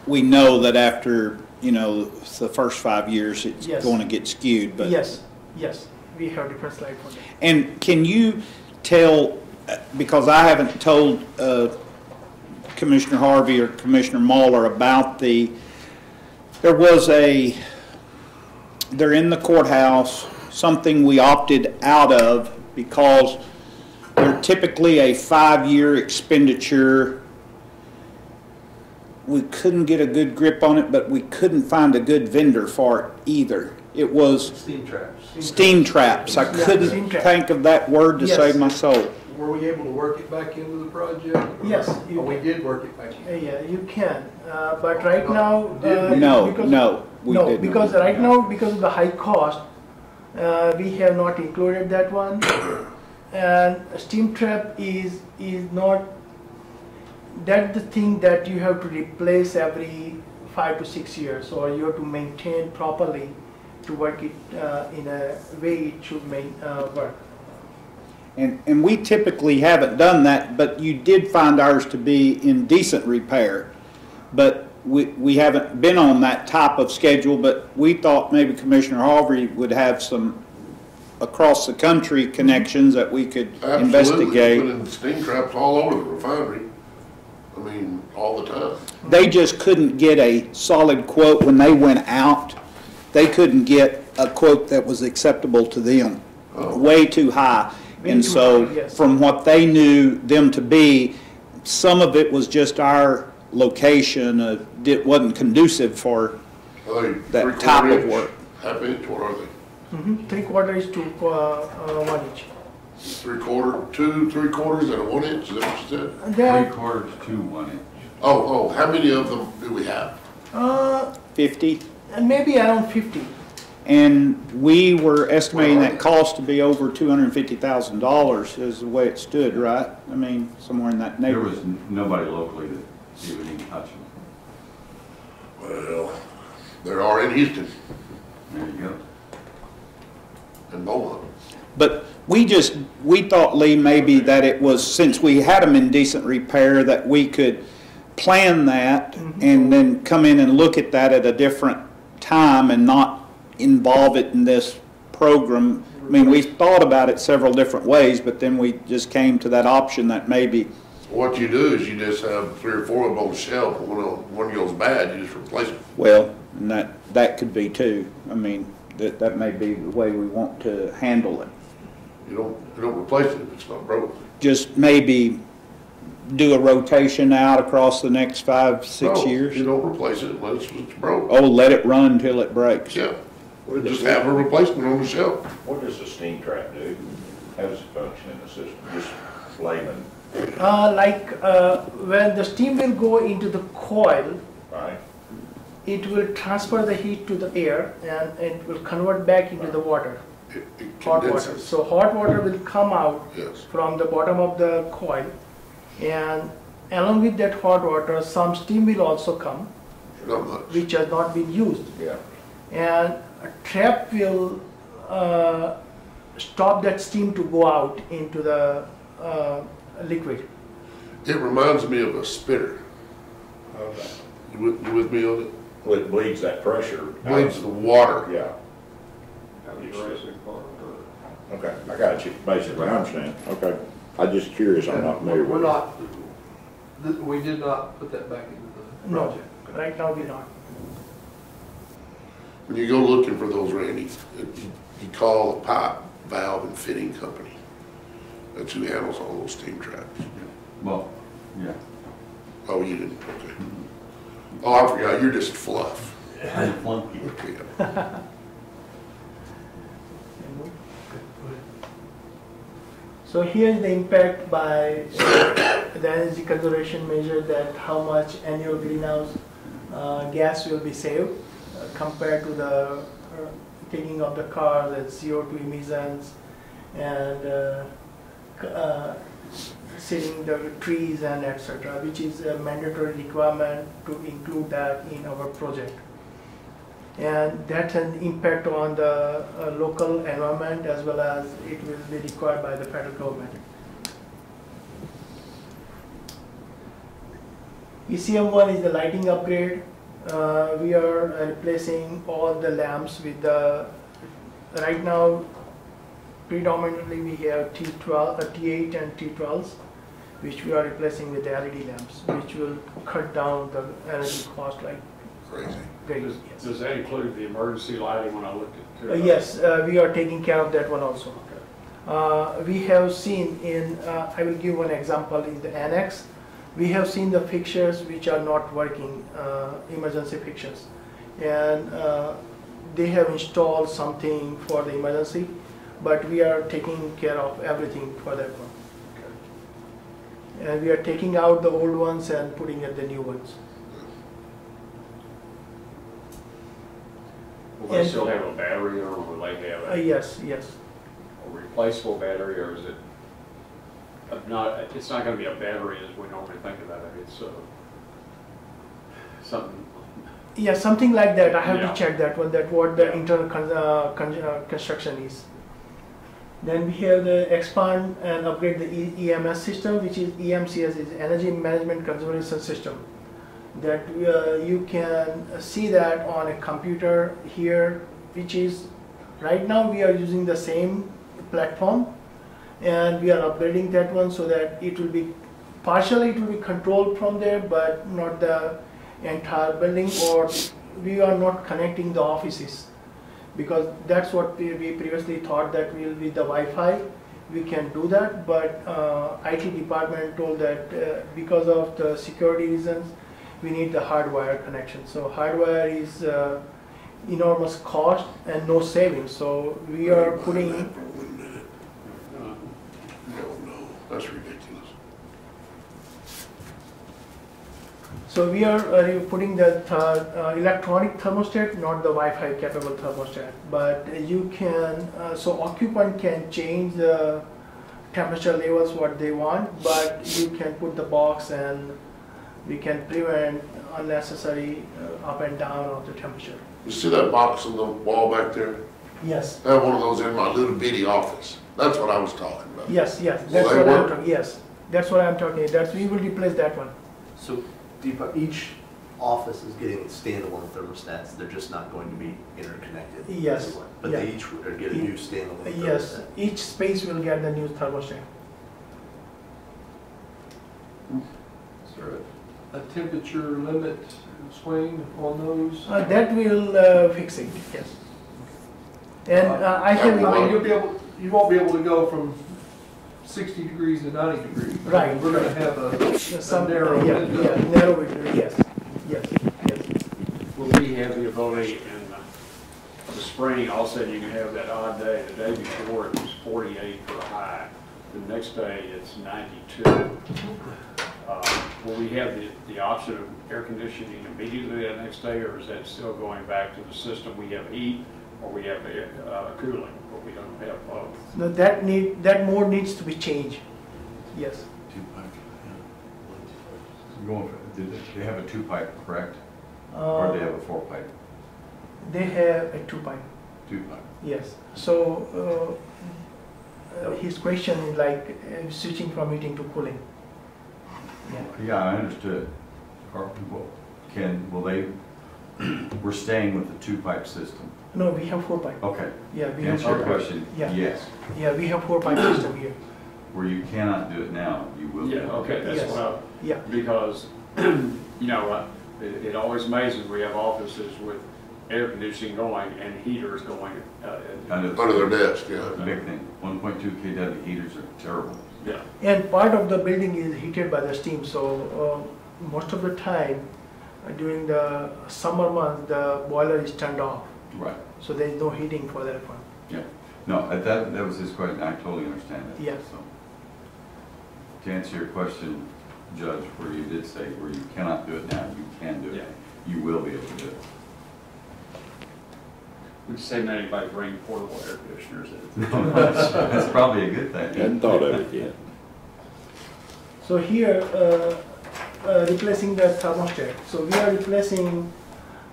We know that after, the first 5 years, it's Yes. going to get skewed, but. Yes, we have different slide for that. And can you tell, because I haven't told Commissioner Harvey or Commissioner Muller about they're in the courthouse, something we opted out of because typically a 5-year expenditure. We couldn't get a good grip on it, but we couldn't find a good vendor for it either. It was Steam traps. steam traps. I Yeah, couldn't steam trap. think of that word to Yes. save my soul. Were we able to work it back into the project? Yes, you Oh, we did work it back in. Yeah, you can, but right now. Did we? No, because- no, we No, didn't. because right now, because of the high cost, we have not included that one. And steam trap is not, that's the thing that you have to replace every 5 to 6 years, or you have to maintain properly to work it in a way it should work. And we typically haven't done that, but you did find ours to be in decent repair. But we haven't been on that type of schedule, but we thought maybe Commissioner Harvey would have some across the country connections that we could Absolutely, investigate. putting steam traps all over the refinery. I mean, all the time. They just couldn't get a solid quote when they went out. They couldn't get a quote that was acceptable to them. Oh. Way too high. And so yes. from what they knew them to be, some of it was just our location, it wasn't conducive for Are they that 3/4 type of inch, work. half inch, what are they? 3/4 to 1 inch. 3/4, 2 3/4, and a 1 inch, is that what you said? There, 3/4 to 1 inch. Oh, how many of them do we have? 50. maybe around 50. And we were estimating that cost to be over $250,000 is the way it stood, right? I mean, somewhere in that There was neighborhood. nobody locally that even even touched them. Well, there are in Houston There you go. and Beaumont. But we thought, Lee, maybe that it was, since we had them in decent repair, that we could plan that and then come in and look at that at a different time and not involve it in this program. I mean, we thought about it several different ways, but then we just came to that option that maybe, What you do is you just have 3 or 4 of them on the shelf, and one goes bad, you just replace it. well, and that could be too. I mean, that may be the way we want to handle it. You don't replace it if it's not broken. Just maybe do a rotation out across the next 5, 6 No, years. You don't replace it unless it's broke. Oh, let it run till it breaks. Yeah, just have a replacement on the shelf. What does a steam trap do? How does it function in the system? Just layman, When the steam will go into the coil, right? it will transfer the heat to the air and it will convert back into the water, It hot water. condenses. So hot water will come out Yes, from the bottom of the coil, and along with that hot water, some steam will also come, not much. which has not been used. Yeah. And a trap will stop that steam to go out into the liquid. It reminds me of a spitter. Okay. You with me on it? Well, it bleeds that pressure. Bleeds the water. Yeah. Okay, I got you, basically, I understand. Okay. I'm just curious, I'm not familiar We're with it. not, we did not put that back into the No, project. right now we not. When you go looking for those, Randy, you call the pipe, valve, and fitting company. That's who handles all those steam traps. Well, yeah. Oh, you didn't, okay. Oh, I forgot, you're just fluff. I'm flunky. Okay. So here's the impact by the energy conservation measure, that how much annual greenhouse gas will be saved compared to the taking of the cars and CO2 emissions and saving the trees and etc., which is a mandatory requirement to include that in our project. And that has an impact on the local environment, as well as it will be required by the federal government. ECM1 is the lighting upgrade. We are replacing all the lamps with the, right now predominantly we have T8 and T12s, which we are replacing with the LED lamps, which will cut down the energy cost like Crazy. great. Does Yes. does that include the emergency lighting when I looked at it? Yes, we are taking care of that one also. We have seen in, I will give one example in the annex. We have seen the fixtures which are not working, emergency fixtures. And they have installed something for the emergency, but we are taking care of everything for that one. And we are taking out the old ones and putting in the new ones. Will they And- still have a battery, or will they have a Yes, yes. replaceable battery, or is it not, it's not gonna be a battery as we normally think about it, it's something, Yeah, something like that. I have Yeah. to check that one, that what the Yeah. internal construction is. Then we have the expand and upgrade the EMS system, which is EMCS, is Energy Management Conservation System. That you can see that on a computer here, which is, right now we are using the same platform, and we are upgrading that one so that it will be, partially it will be controlled from there, but not the entire building, or we are not connecting the offices. Because that's what we previously thought, that will be the Wi-Fi, we can do that, but IT department told that because of the security reasons, we need the hardwire connection. So hardwire is enormous cost and no savings. So we are putting, No, that's ridiculous. so we are putting the electronic thermostat, not the Wi-Fi capable thermostat. But you can, so occupant can change the temperature levels what they want, but you can put the box and we can prevent unnecessary up and down of the temperature. You see that box on the wall back there? Yes, I have one of those in my little bitty office. That's what I was talking about. yes, yes, Will that's they what I'm work? talking, yes, that's what I'm talking, that's, we will replace that one. So each office is getting standalone thermostats, they're just not going to be interconnected? Yes, But yeah. they each are getting new standalone thermostats? Yes, each space will get the new thermostat. Is there a temperature limit swing on those? That will fix it, yes. And I I mean, can, you won't be able to go from 60 degrees to 90 degrees. Right, We're gonna have a some, narrow yeah, window. yeah, narrow window, yes, yes, yes. will we have the ability in the spring, all of a sudden you can have that odd day, the day before it was 48 for a high, the next day it's 92. Will we have the option of air conditioning immediately that next day, or is that still going back to the system? We have heat, or we have cooling, but we don't have both. No, that mode needs to be changed, yes. They have a two-pipe, correct? Or they have a four-pipe? They have a two-pipe, Two-pipe. yes. So his question is like switching from heating to cooling. Yeah. Yeah, I understood. Will they, we're staying with the two-pipe system. No, we have four-pipe. Okay. Yeah, we have Answer your four-pipe. question, Yeah. yes. Yeah, we have four-pipe system here. Where you cannot do it now, you will. Yeah, okay, that's Yes. what I, Yeah. because, you know, it always amazes, we have offices with air conditioning going and heaters going. Under Under their desk, yeah. the big thing, 1.2 kW heaters are terrible. Yeah, And part of the building is heated by the steam, so most of the time during the summer months, the boiler is turned off. Right. So there is no heating for that one. Yeah. No, that was his question. I totally understand that. Yeah. So, to answer your question, Judge, where you did say where you cannot do it now, you can do it. Yeah. You will be able to do it. we just say anybody bring portable air conditioners in. That's probably a good thing. Hadn't thought of it yet. So here, replacing the thermostat. So we are replacing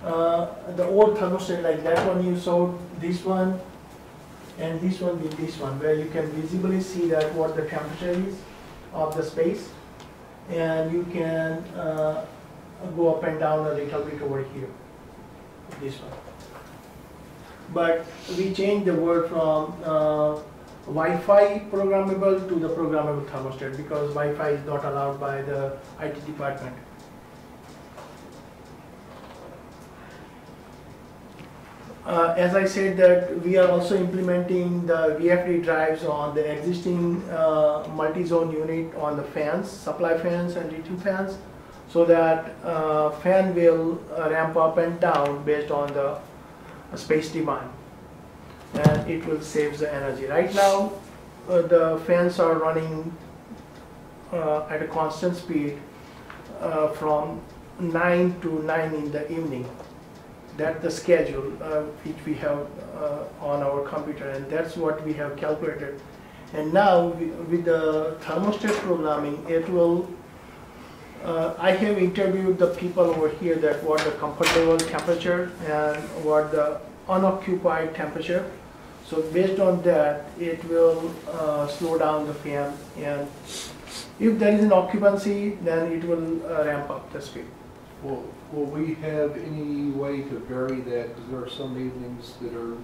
the old thermostat, like that one you saw, this one, and this one with this one, where you can visibly see that what the temperature is of the space, and you can go up and down a little bit over here, this one. But we changed the word from Wi-Fi programmable to the programmable thermostat, because Wi-Fi is not allowed by the IT department. as I said that we are also implementing the VFD drives on the existing multi-zone unit on the fans, supply fans and retune fans, so that fan will ramp up and down based on the space demand, and it will save the energy. Right now, the fans are running at a constant speed from 9 to 9 in the evening. That's the schedule which we have on our computer, and that's what we have calculated. And now with the thermostat programming, it will, I have interviewed the people over here that what the comfortable temperature and what the unoccupied temperature. So based on that, it will slow down the fan, and if there is an occupancy, then it will ramp up the speed. Will we have any way to vary that? Because there are some evenings that are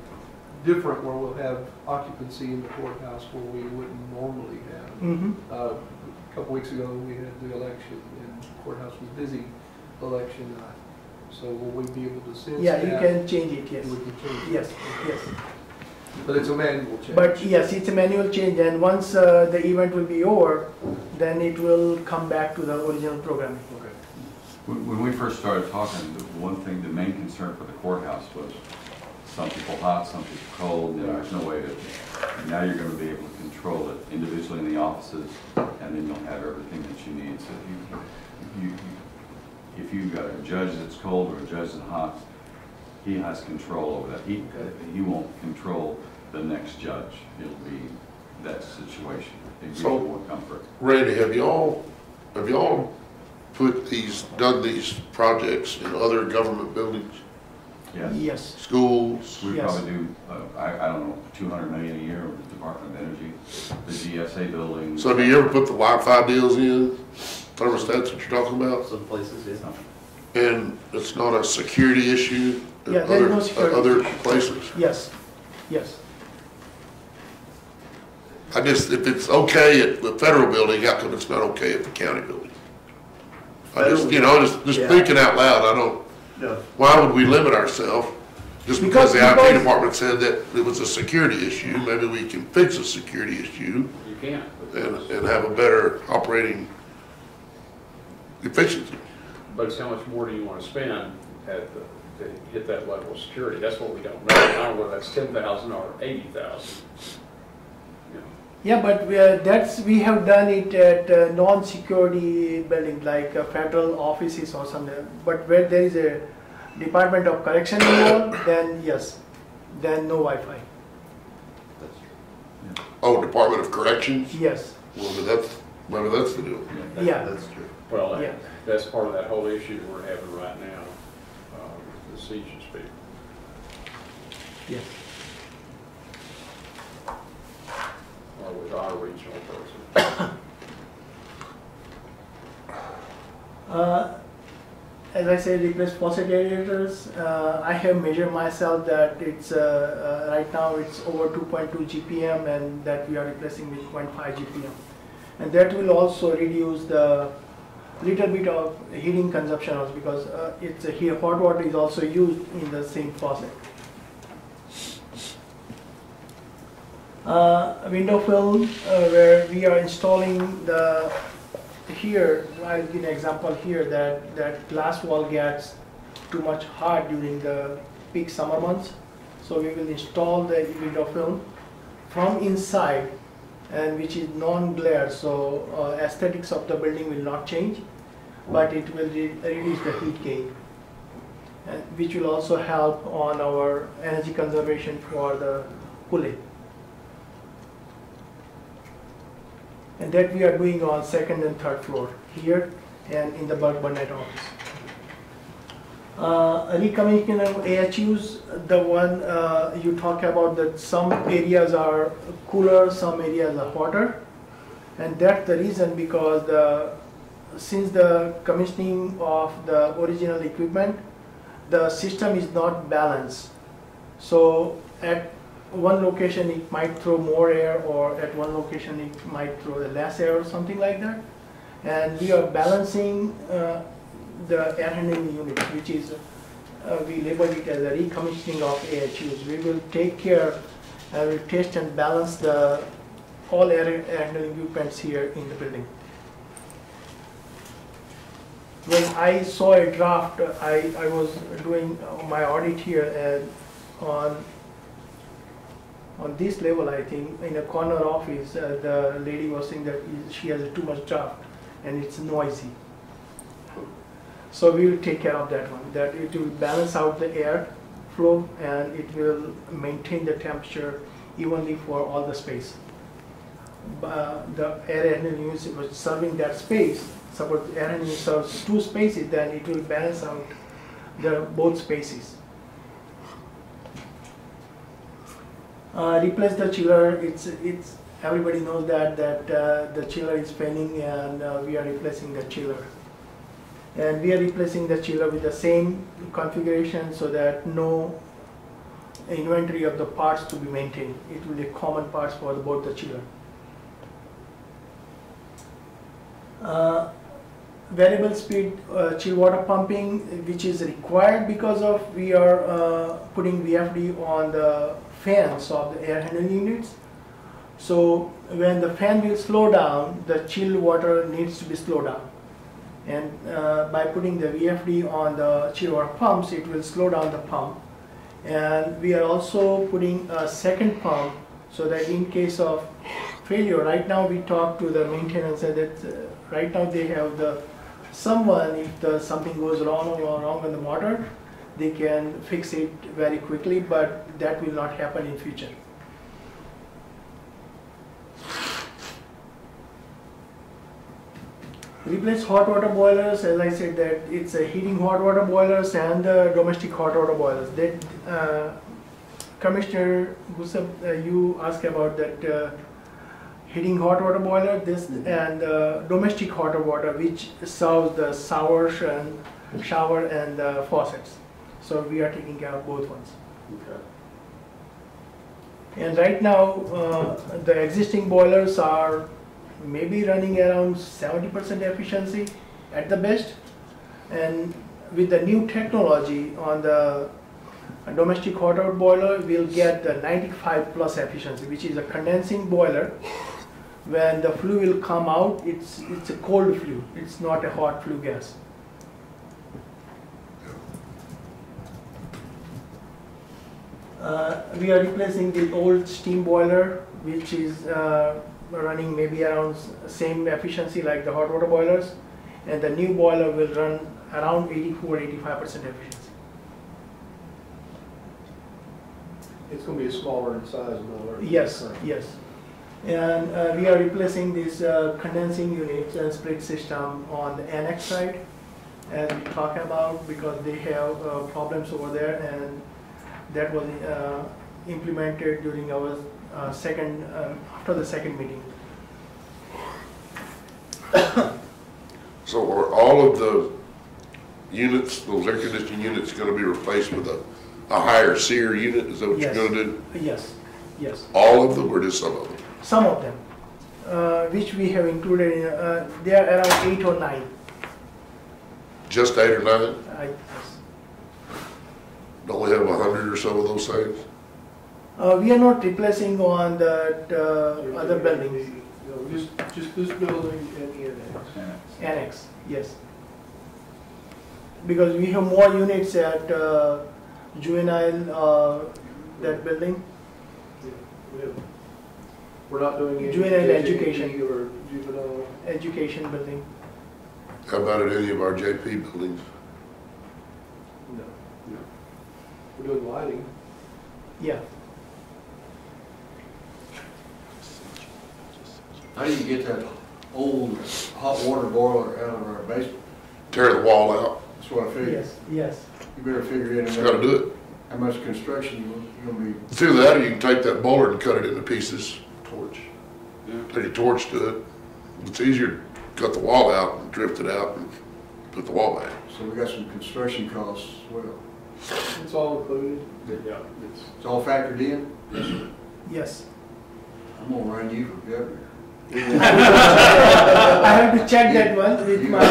different where we'll have occupancy in the courthouse where we wouldn't normally have. A couple weeks ago, we had the election and the courthouse was busy election night. So will we be able to sense Yeah, that? you can change it, yes. We can change it? Yes, yes. But it's a manual change? But yes, it's a manual change, and once the event will be over, then it will come back to the original programming. Okay. When we first started talking, the one thing, the main concern for the courthouse was some people hot, some people cold, and there's no way to, now you're gonna be able to control it individually in the offices, and then you'll have everything that you need. So if you've got a judge that's cold or a judge that's hot, he has control over that. He won't control the next judge. It'll be that situation. It gives you more comfort. Randy, have y'all done these projects in other government buildings, Yes. Yes. schools? We Yes. probably do, I don't know, 200 million a year with the Department of Energy, the GSA building. So do you ever put the Wi-Fi deals in, thermostats that you're talking about? Some places, yeah. And it's not a security issue in Yeah, there's no security other issue. places? Yes, yes. If it's okay at the federal building, how come it's not okay at the county building? Just Yeah. thinking out loud, No, why would we limit ourselves? Just because the IT Because- department said that it was a security issue, maybe we can fix a security issue You can't. and have a better operating efficiency. But it's how much more do you want to spend to hit that level of security? That's what we don't know. I don't know whether that's 10,000 or 80,000. Yeah, but we have done it at non-security buildings like federal offices or something. But where there is a Department of Correction involved, then yes, then no Wi-Fi. Oh, Department of Corrections? Yes, Well, maybe that's the deal. yeah. that's true. Well, Yeah. that's part of that whole issue we're having right now, the siege and speed. Yes. Or with our regional person. As I said, replace faucet aerators. I have measured myself that it's right now it's over 2.2 GPM, and that we are replacing with 0.5 GPM, and that will also reduce the little bit of heating consumption also, because it's here hot water is also used in the same faucet. Window film, where we are installing the here, I'll give an example here that glass wall gets too much hot during the peak summer months. So we will install the window film from inside, and which is non-glare, so aesthetics of the building will not change, but it will reduce the heat gain, and which will also help on our energy conservation for the cooling. And that we are doing on second and third floor here and in the Burke Burnett office. Recommissioning of AHUs, the one you talk about, that some areas are cooler, some areas are hotter, and that's the reason, because since the commissioning of the original equipment, the system is not balanced. So at one location it might throw more air, or at one location it might throw less air or something like that. And we are balancing the air handling unit, which is we label it as a recommissioning of AHUs. We will take care and will test and balance all air handling equipments here in the building. When I saw a draft, I was doing my audit here, and on this level, I think, in a corner office, the lady was saying that she has too much draft and it's noisy. So we will take care of that one, that it will balance out the air flow and it will maintain the temperature evenly for all the space. The air handling unit was serving that space. Suppose the air handling unit serves 2 spaces, then it will balance out both spaces. Replace the chiller. It's everybody knows that the chiller is failing, and we are replacing the chiller. And we are replacing the chiller with the same configuration so that no inventory of the parts to be maintained. It will be common parts for both the chiller. Variable speed chill water pumping, which is required because of we are putting VFD on the fans of the air handling units. So when the fan will slow down, the chill water needs to be slowed down. And by putting the VFD on the chill water pumps, it will slow down the pump. And we are also putting a second pump so that in case of failure, right now we talk to the maintenance that right now they have someone, if something goes wrong on the motor, they can fix it very quickly, but that will not happen in future. Replace hot water boilers. As I said, that it's a heating hot water boilers and domestic hot water boilers. That Commissioner Gusab, you asked about that heating hot water boiler, this and domestic hot water, which serves the shower and faucets. So we are taking care of both ones. Okay. And right now, the existing boilers are maybe running around 70% efficiency at the best. And with the new technology on the domestic hot water boiler, we'll get the 95+ efficiency, which is a condensing boiler. When the flue will come out, it's a cold flue. It's not a hot flue gas. We are replacing the old steam boiler, which is running maybe around same efficiency like the hot water boilers, and the new boiler will run around 84–85% efficiency. It's going to be a smaller in size boiler. Yes, yes. And we are replacing these condensing units and split system on the annex side, as we talked about, because they have problems over there, and that was implemented during our after the second meeting. So are all of the units, those air conditioning units, going to be replaced with a higher SEER unit? Is that what Yes. you're going to do? Yes, yes. All of them or just some of them? Some of them, which we have included in, they are around 8 or 9. Just 8 or 9? Yes. Don't we have 100 or so of those things? We are not replacing on the other buildings. No, just this building and the annex. Annex, yes. Because we have more units at juvenile, that building. We're not doing any Juvenile JJB education. or juvenile. Education building. How about at any of our JP buildings? No. We're doing lighting. Yeah. How do you get that old hot water boiler out of our basement? Tear the wall out. That's what I figured. Yes, yes. You better figure in Just got to do it. how much construction you're gonna be. It's either that or you can take that boiler and cut it into pieces. Torch. Take a torch to it. It's easier to cut the wall out and drift it out and put the wall back. So we got some construction costs as well. It's all included. Yeah. It's all factored in? Yes. I'm gonna run you for governor. I have to check that one with my.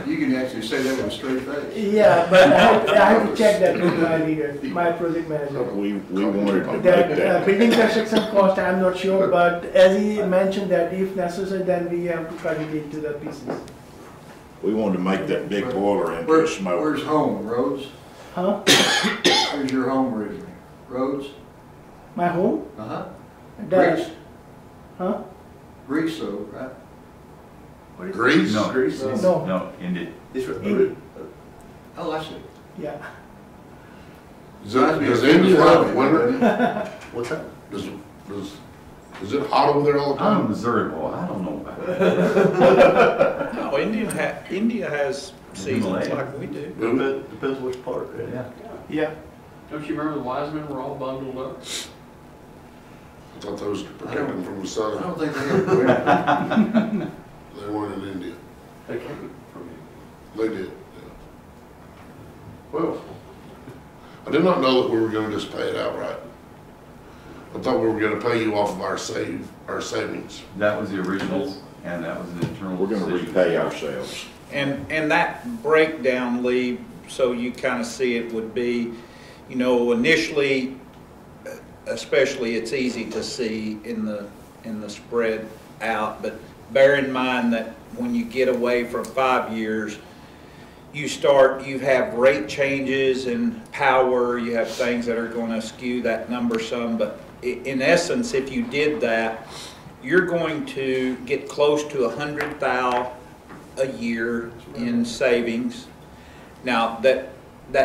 You can actually say that with a straight face. Yeah, but I have to check that with my leader, my project manager. We wanted to make That that. building construction cost, I'm not sure, but as he mentioned that if necessary, then we have to cut it into the pieces. We wanted to make that big boiler into a Where's smoker. home, Rhodes? Huh? Where's your home originally? Rhodes? My home? Uh-huh. That- Greece? Huh? Greece, though, right? What is it? Greece? No, Greece? No. no, India. Oh, I see. Yeah. Does India have winter? What's that? Is it hot over there all the I'm a time? Missouri boy, I don't know about that. No, India has seasons like we do. Depends which part. Right? Yeah. Yeah. Don't you remember the wise men were all bundled up? I thought those protect them from the I sun. don't think they have winter. They weren't in India. They came from They did, yeah. Well, I did not know that we were gonna just pay it outright. I thought we were gonna pay you off of our savings. That was the original, and that was an internal We're gonna decision. repay ourselves. And that breakdown, Lee, so you kind of see it would be, you know, initially, especially it's easy to see in the spread out, but bear in mind that when you get away from 5 years, you have rate changes in power, you have things that are going to skew that number some, but in essence, if you did that, you're going to get close to $100,000 a year in savings. Now, that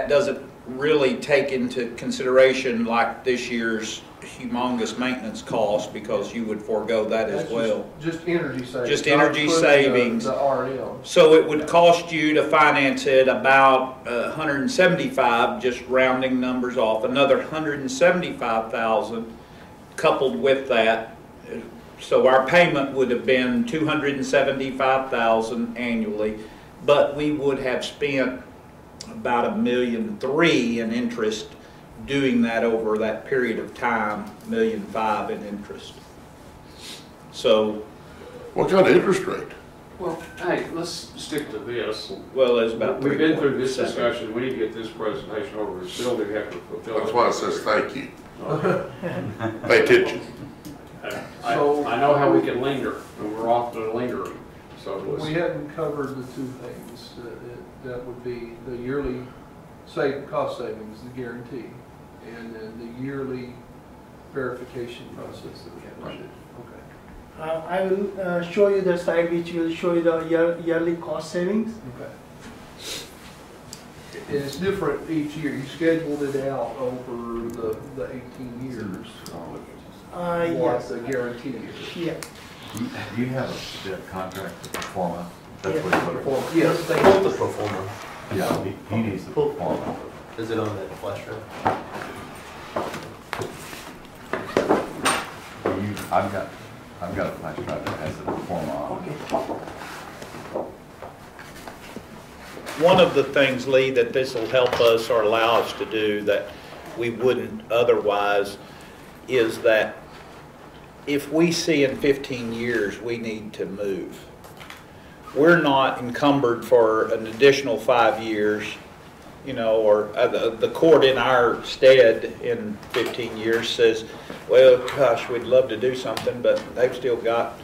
doesn't really take into consideration like this year's humongous maintenance cost, because you would forego that as That's well. Just energy savings. Just not energy including savings. The RM. So it would cost you to finance it about 175, just rounding numbers off, another 175,000 coupled with that. So our payment would have been 275,000 annually, but we would have spent about $1.3 million in interest doing that over that period of time, $1.5 million in interest. So, What kind of interest rate? Well, hey, let's stick to this. well, it's about We've been through this 3.7. discussion, we need to get this presentation over, still do have to fulfill. That's why it says thank you. Pay attention. I know how we can linger, and we're often lingering, so let's. We hadn't covered the two things. That would be the yearly cost savings, the guarantee, and then the yearly verification process that we have to do. Okay. I will show you the slide which will show you the yearly cost savings. Okay. And it's different each year. You scheduled it out over the 18 years. What's Yes. the guarantee year? Yeah. Do you have a contract with Performa? That's Yeah. what he put it. Yes, they Pull the pro forma. Yeah, he needs the Performa. Is it on that flash drive? I've got a flash drive that has the Performa on it. One of the things, Lee, that this will help us or allow us to do that we wouldn't otherwise is that if we see in 15 years we need to move, we're not encumbered for an additional 5 years, you know, or the court in our stead in 15 years says, well, gosh, we'd love to do something, but they've still got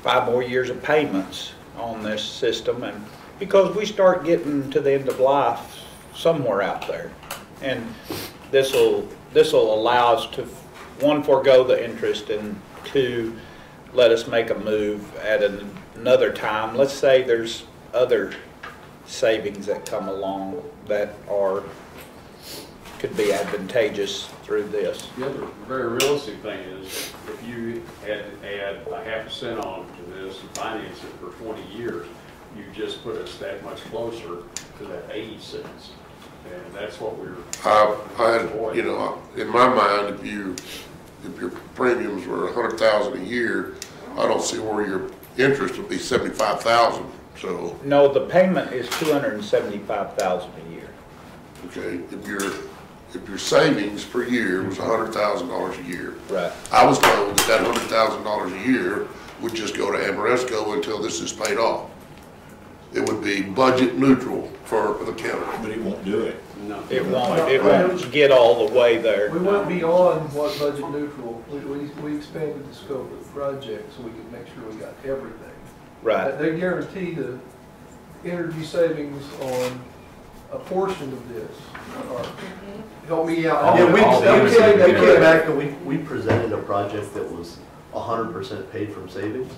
5 more years of payments on this system, and because we start getting to the end of life somewhere out there. And this will allow us to, one, forego the interest, and two, let us make a move at another time. Let's say there's other savings that come along that could be advantageous through this. The other very realistic thing is, if you had to add a half% on to this and finance it for 20 years, you just put us that much closer to that 80 cents. And that's what we're. I had, you know, in my mind, if your premiums were 100,000 a year, I don't see where your interest would be 75,000. So No, the payment is $275,000 a year. okay, if your savings per year was $100,000 a year, Right. I was told that $100,000 a year would just go to Amoresco until this is paid off. it would be budget neutral for the county. But it won't do it. No. It won't get all the way there. We went beyond what budget neutral, we expanded the scope of the project so we could make sure we got everything. Right. They guarantee the energy savings on a portion of this, or help me out. Yeah, we They came back and we presented a project that was 100% paid from savings,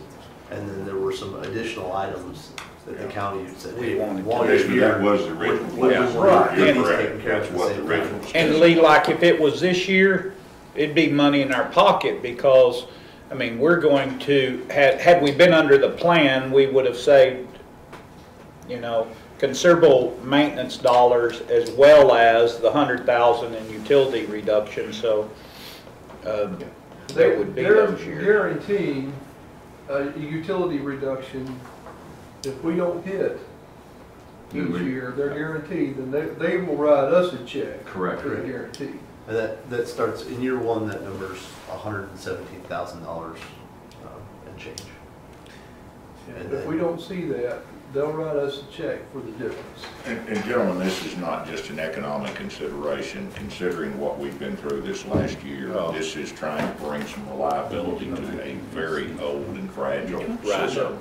and then there were some additional items that the county said, hey, while you're here. That was the original. Right. You're correct. That's what the original. And Lee, like if it was this year, it'd be money in our pocket because, I mean, we're going to, had we been under the plan, we would have saved, you know, considerable maintenance dollars as well as the 100,000 in utility reduction, so they would be They're those years. guaranteeing a utility reduction. If we don't hit each year, they're guaranteed, then they will write us a check. Correct. For the guarantee. And that starts, in year one, that number's $117,000 and change. And if we don't see that, they'll write us a check for the difference. And gentlemen, this is not just an economic consideration, considering what we've been through this last year. This is trying to bring some reliability to a very old and fragile system.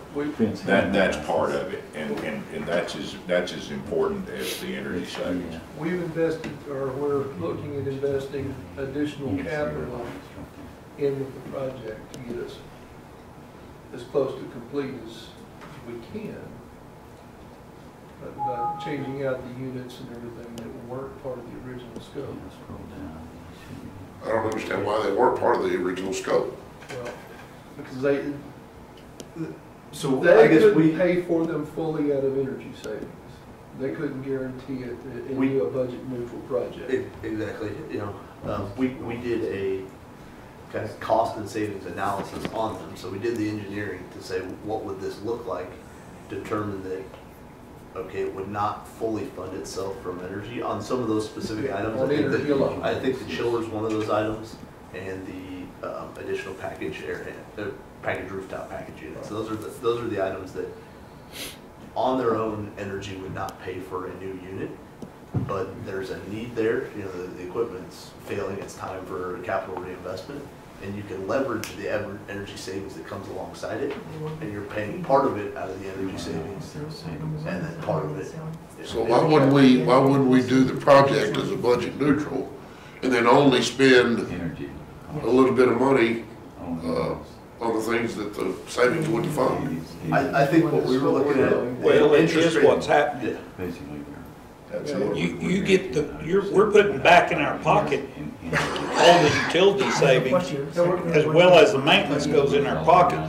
That's part of it, and that's as important as the energy savings. We've invested, or we're looking at investing additional capital in the project to get us as close to complete as we can. But changing out the units and everything that weren't part of the original scope. I don't understand why they weren't part of the original scope. Well, because they I guess couldn't pay for them fully out of energy savings. They couldn't guarantee it and do a budget neutral project. Exactly. You know, we did a kind of cost and savings analysis on them. So we did the engineering to say, what would this look like? Determine that, okay, it would not fully fund itself from energy on some of those specific items. I think the chiller's one of those items, and the additional package package rooftop package units. So those are the items that, on their own, energy would not pay for a new unit. But there's a need there. You know, the equipment's failing. It's time for capital reinvestment. And you can leverage the energy savings that comes alongside it, and you're paying part of it out of the energy savings, and then part of it. So why wouldn't we do the project as a budget neutral, and then only spend a little bit of money on the things that the savings wouldn't fund? I think what we were looking at. Well, it's just what's happening. You get we're putting back in our pocket all the utility savings, as well as the maintenance goes in our pocket.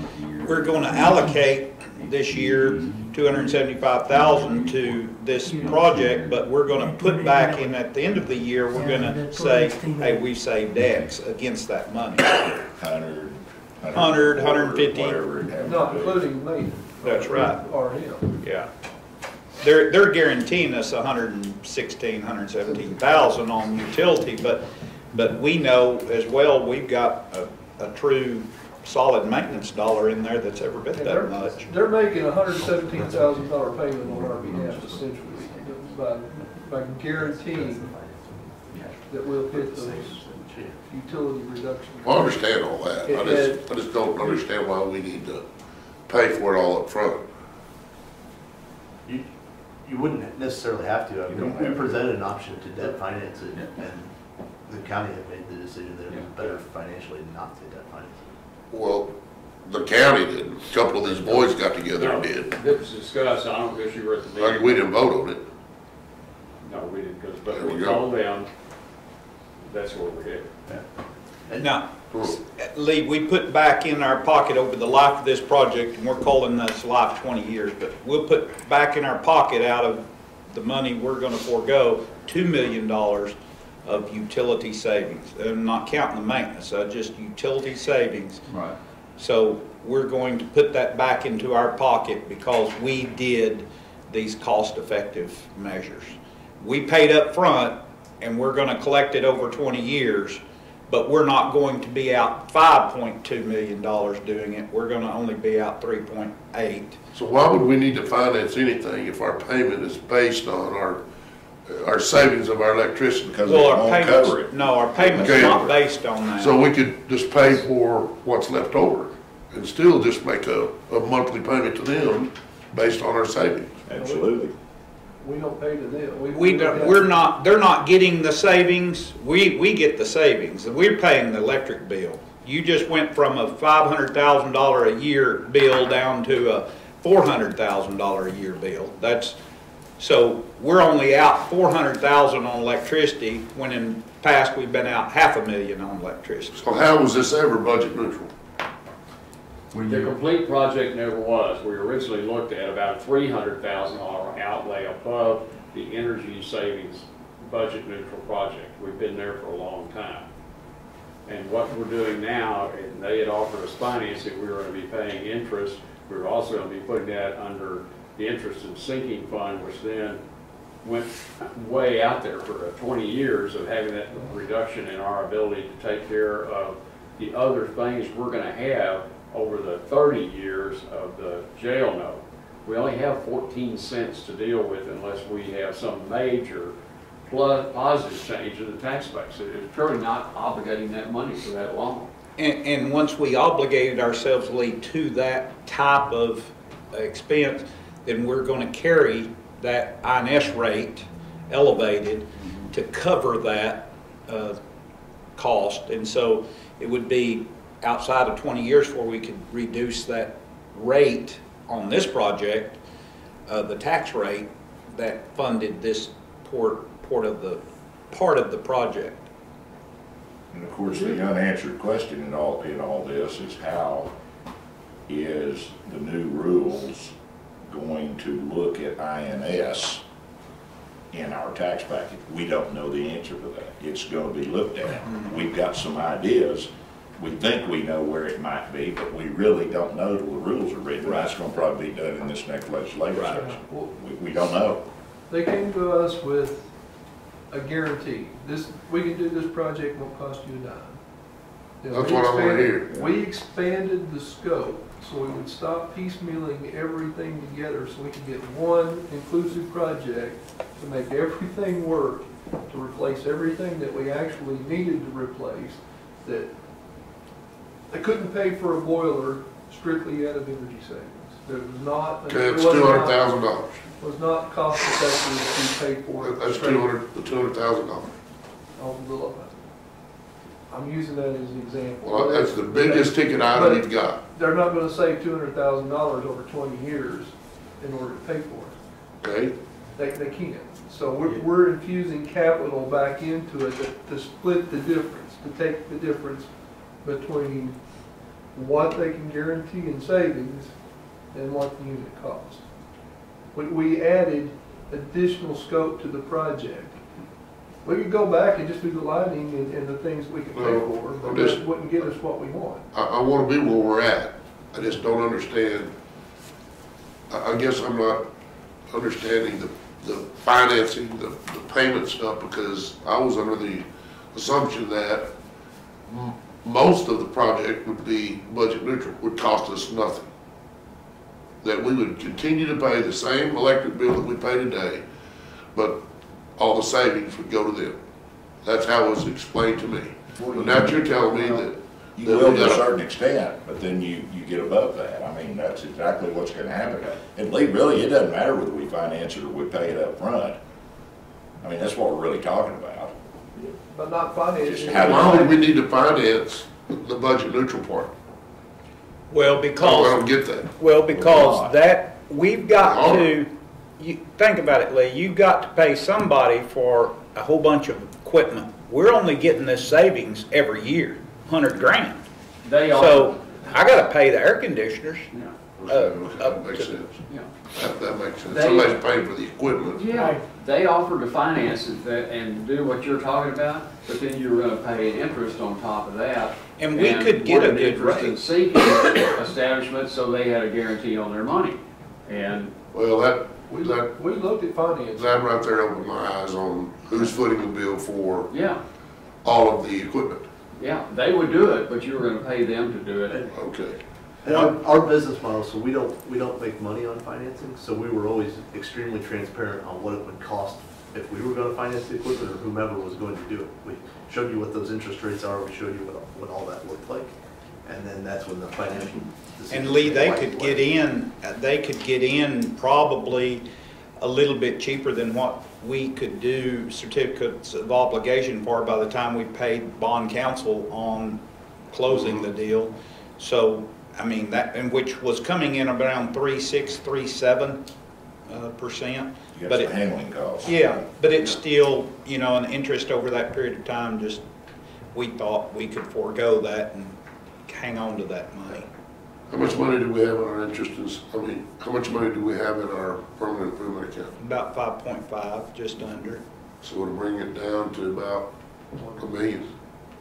We're going to allocate this year $275,000 to this project, but we're going to put back in at the end of the year. We're going to say, hey, we saved X against that money. 100, 150. Not including maintenance. That's right. RM. Yeah. They're guaranteeing us 116, 117,000 on utility, but we know as well we've got a true solid maintenance dollar in there that's ever been that much. They're making a $117,000 payment on our behalf essentially by guaranteeing that we'll hit those utility reductions. Well, I understand all that. I just don't understand why we need to pay for it all up front. You wouldn't necessarily have to. I mean, we presented an option to debt finance it, and the county had made the decision that it was better financially not to debt finance it. Well, the county did. A couple of these boys got together and did. It was discussed, I don't guess you were at the meeting. We didn't vote on it. No, we didn't, but There we we go. told them that's where we're headed. Now, Lee, we put back in our pocket over the life of this project, and we're calling this life 20 years, but we'll put back in our pocket out of the money we're going to forego $2 million of utility savings. I'm not counting the maintenance, just utility savings. Right. So we're going to put that back into our pocket because we did these cost-effective measures. We paid up front, and we're going to collect it over 20 years. but we're not going to be out $5.2 million doing it. We're gonna only be out 3.8. So why would we need to finance anything if our payment is based on our savings of our electricity? Because Well, it our won't payments, cover it. no, our payments Okay. not based on that. So we could just pay for what's left over and still just make a monthly payment to them based on our savings. Absolutely. We don't pay to them. We don't, we're not, they're not getting the savings, we get the savings, and we're paying the electric bill. You just went from a $500,000 a year bill down to a $400,000 a year bill. So we're only out $400,000 on electricity, when in past we've been out $500,000 on electricity. So how was this ever budget neutral? The complete project never was. We originally looked at about a $300,000 outlay above the energy savings budget neutral project. We've been there for a long time. And what we're doing now, and they had offered us financing, we were going to be paying interest. We were also going to be putting that under the interest and sinking fund, which then went way out there for 20 years of having that reduction in our ability to take care of the other things we're going to have over the 30 years of the jail note. We only have 14 cents to deal with unless we have some major positive change in the tax base. It's truly not obligating that money for that long. And once we obligated ourselves, Lee, to that type of expense, then we're going to carry that INS rate elevated to cover that cost. And so it would be outside of 20 years before we could reduce that rate on this project, the tax rate that funded this part of the project. And of course, the unanswered question in all this is how is the new rules going to look at INS in our tax package? We don't know the answer to that. It's going to be looked at. We've got some ideas. We think we know where it might be, but we really don't know till the rules are written. That's going to probably be done in this next legislative session. We don't know. They came to us with a guarantee. We can do this project, won't cost you a dime. You know, That's what I want to hear. We expanded the scope so we would stop piecemealing everything together so we could get one inclusive project to make everything work, to replace everything that we actually needed to replace, that they couldn't pay for a boiler strictly out of energy savings. There was not. Okay, it's $200,000. Was not cost effective to pay for it. That's $200,000. I'm using that as an example. Well, that's the biggest ticket item you've got. They're not gonna save $200,000 over 20 years in order to pay for it. Okay? They can't. So we're infusing capital back into it to split the difference, to take the difference between what they can guarantee in savings and what the unit costs. We added additional scope to the project. We could go back and just do the lighting and the things we could pay for, but that wouldn't get us what we want. I want to be where we're at. I just don't understand. I guess I'm not understanding the financing, the payment stuff, because I was under the assumption that most of the project would be budget neutral, would cost us nothing. That we would continue to pay the same electric bill that we pay today, but all the savings would go to them. That's how it was explained to me. But now you're telling me that. You will to a certain extent, but then you get above that. I mean, that's exactly what's going to happen. And really, it doesn't matter whether we finance it or we pay it up front. I mean, that's what we're really talking about. But not financing. Why would we need to finance the budget neutral part? Well, because. I don't get that. Well, because that, we've got to, think about it, Lee, you've got to pay somebody for a whole bunch of equipment. We're only getting this savings every year, $100 grand. So I got to pay the air conditioners. That makes sense. Yeah. That makes sense. Somebody's paying for the equipment. Yeah, they offered to finance it and do what you're talking about, but then you're going to pay interest on top of that. And we could get a good rate. And seeking establishment, so they had a guarantee on their money. And well, we looked at financing. That right there opened my eyes on who's footing the bill for yeah. all of the equipment. Yeah, they would do it, but you were gonna pay them to do it. Okay. And our business model, so we don't make money on financing, so we were always extremely transparent on what it would cost if we were gonna finance the equipment or whomever was going to do it. We showed you what those interest rates are, we showed you what all that looked like, and then that's when the financial decisions. And Lee, they came could into get in probably a little bit cheaper than what we could do certificates of obligation for by the time we paid bond counsel on closing the deal. So, I mean, that, and which was coming in around 3.6, 3.7%. That's But the it, handling cost. yeah, but it's still, you know, an interest over that period of time, just, we thought we could forego that and hang on to that money. How much money do we have in our interest, how much money do we have in our permanent improvement account? About 5.5, just under, So we'll bring it down to about $1 million.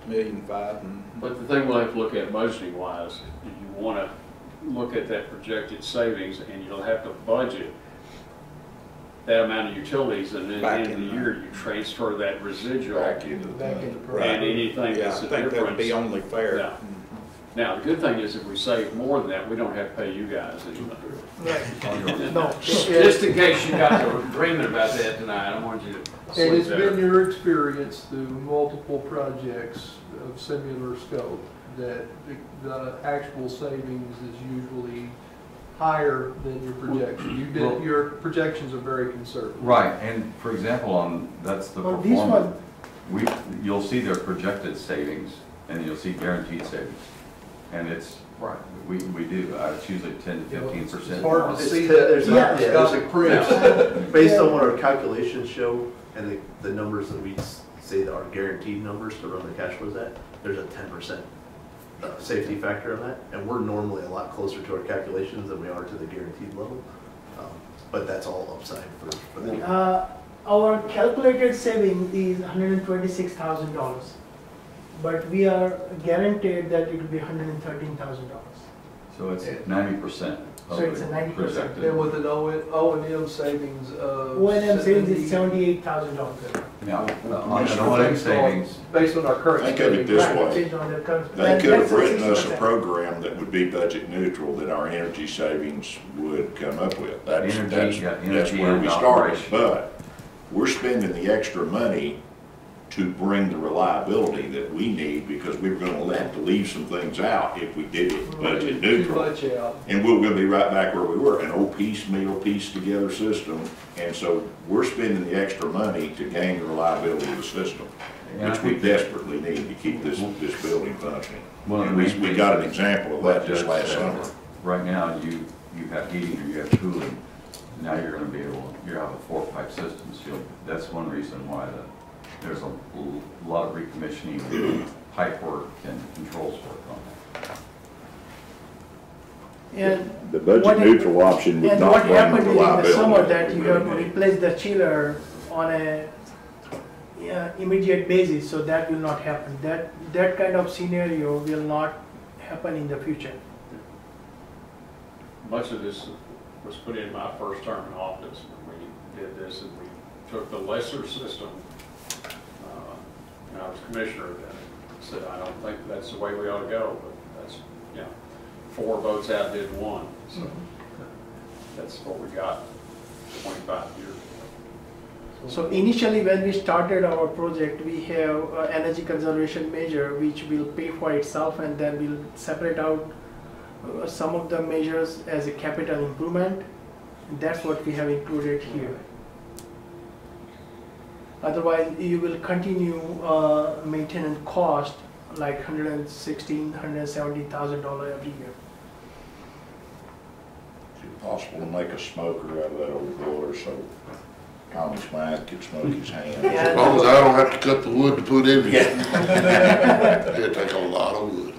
$1.5 million. But the thing we'll have to look at budgeting wise, if you wanna look at that projected savings, and you'll have to budget that amount of utilities, and then at the end of the year, you transfer that residual. Back into the And anything Yeah, I that's the think that'd be difference. only fair. Yeah. Now, the good thing is if we save more than that, we don't have to pay you guys anything. Right. No. Just in case you got to agreement about that tonight, I want you to And sleep it's better. been your experience through multiple projects of similar scope that the actual savings is usually higher than your projection. Well- Your projections are very conservative. Right, and for example, that's the On this performance. You'll see their projected savings, and you'll see guaranteed savings. And it's, Right. we do, it's usually 10 to 15%. It's hard to It's see there's that not- yeah, there's a microscopic print. Based on what our calculations show and the numbers that we say that are guaranteed numbers to run the cash flows at, there's a 10% safety factor on that. And we're normally a lot closer to our calculations than we are to the guaranteed level. But that's all upside for the. Our calculated saving is $126,000, but we are guaranteed that it will be $113,000. So it's 90%. So it's a 90%. And with an O&M savings of. O&M savings is $78,000. Now, on an O&M savings, Based on our current. Think of it this Right, way. based on the current- They could have that's a written us a 60%. program that would be budget neutral, that our energy savings would come up with. That's Energy where and we started. operation. But we're spending the extra money to bring the reliability that we need, because we were gonna have to leave some things out if we did it budget Too neutral. much out. And we're gonna be right back where we were, an old piecemeal, piece together system. And so we're spending the extra money to gain the reliability of the system, And I which we think- desperately need to keep this building functioning. One of the And main we things got an that- example of what that just Judge last said, summer. Right now, you have heating or you have cooling. Now you're gonna be able, you have a 4-pipe system, so that's one reason why there's a lot of recommissioning, pipe work and controls work on that. And The what budget hap- neutral option would and not what bring the happened during the reliability. summer that we you really have to need. replace the chiller on a immediate basis, so that will not happen. That kind of scenario will not happen in the future. Much of this was put in my first term in office when we did this, and we took the lesser system. And I was commissioner then, and said, I don't think that's the way we ought to go, but that's, 4 votes out did 1. So that's what we got 25 years ago. So initially when we started our project, we have energy conservation measure which will pay for itself, and then we'll separate out some of the measures as a capital improvement. And that's what we have included here. Otherwise, you will continue maintenance cost like $116,000, $170,000 every year. Is it possible to make a smoker out of that old boiler so Tommy Smythe could smoke his hand? As long as I don't have to cut the wood to put in it. It'd take a lot of wood.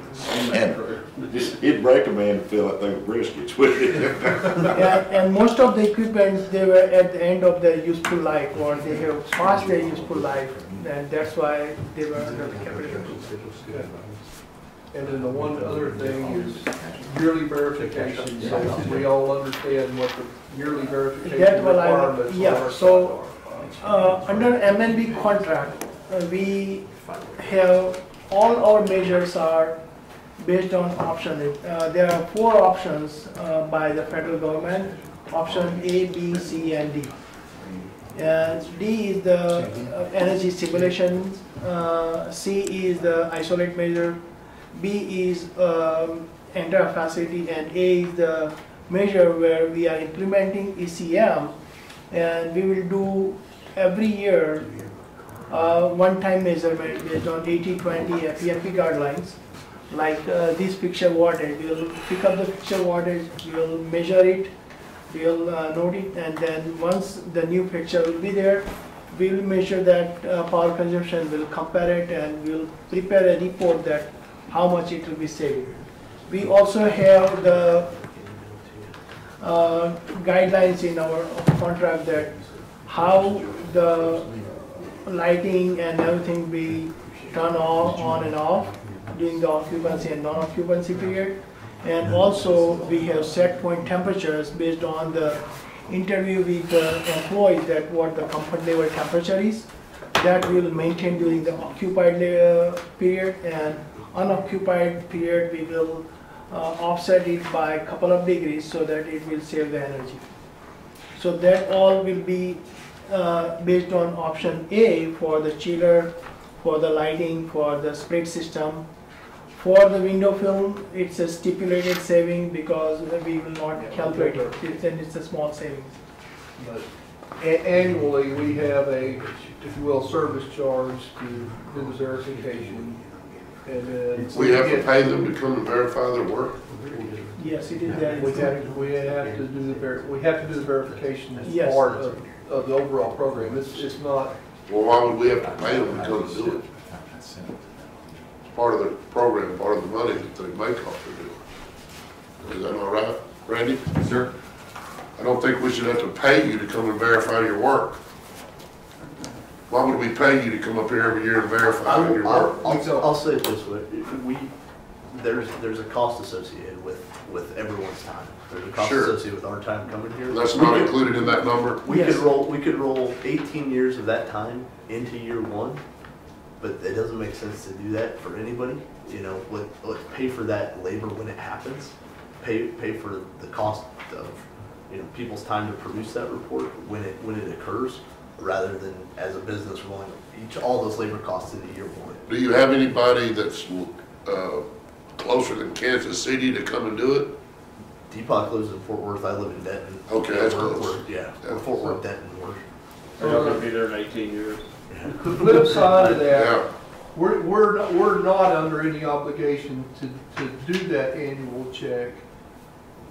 And it'd break a man to fill that thing with briskets with it. Yeah, and most of the equipment, they were at the end of their useful life, or they have passed their useful life, and that's why they were under the capital. And then the one other thing is yearly verification, so we all understand what the yearly verification That will requirements yeah, are. so under MNB contract, we have all our measures are based on option. There are 4 options by the federal government, option A, B, C, and D. And D is the energy simulation, C is the isolate measure, B is entire facility, and A is the measure where we are implementing ECM, and we will do every year one-time measurement based on 80-20 FEMP guidelines. Like this picture wattage, we'll pick up the picture wattage, we'll measure it, we'll note it, and then once the new picture will be there, we'll measure that power consumption, we'll compare it, and we'll prepare a report that how much it will be saving. We also have the guidelines in our contract that how the lighting and everything be turned on and off during the occupancy and non-occupancy period. And also we have set point temperatures based on the interview with the employees that what the comfort level temperature is. That we will maintain during the occupied period, and unoccupied period we will offset it by a couple of degrees so that it will save the energy. So that all will be based on option A for the chiller, for the lighting, for the split system. For the window film, it's a stipulated saving because we will not calculate it, then it's a small savings. But annually, we have a, if you will, service charge to do the verification. And then We have to pay them to come and verify their work? Yes, it is there. we have to do the verification as Yes. part of the overall program. It's not, Well, why would we have to pay them to come and do it? It's part of the program, part of the money that they make off of it. Is that all right, Randy? Sir? I don't think we should have to pay you to come and verify your work. Why would we pay you to come up here every year and verify your work? I'll say it this way, there's a cost associated with everyone's time. There's a cost Sure. associated with our time coming here. That's not included in that number? We Yes. could roll 18 years of that time into year 1, but it doesn't make sense to do that for anybody. You know, let's pay for that labor when it happens, pay for the cost of, you know, people's time to produce that report when it occurs, rather than as a business rolling all those labor costs into year 1. Do you have anybody that's closer than Kansas City to come and do it? Deepak lives in Fort Worth, I live in Denton. Okay, that's We're- close. we're- Yeah, Yeah. we're Fort Worth, Denton, They're not gonna be there in 18 years. the flip side of that, Yeah, we're not under any obligation to do that annual check.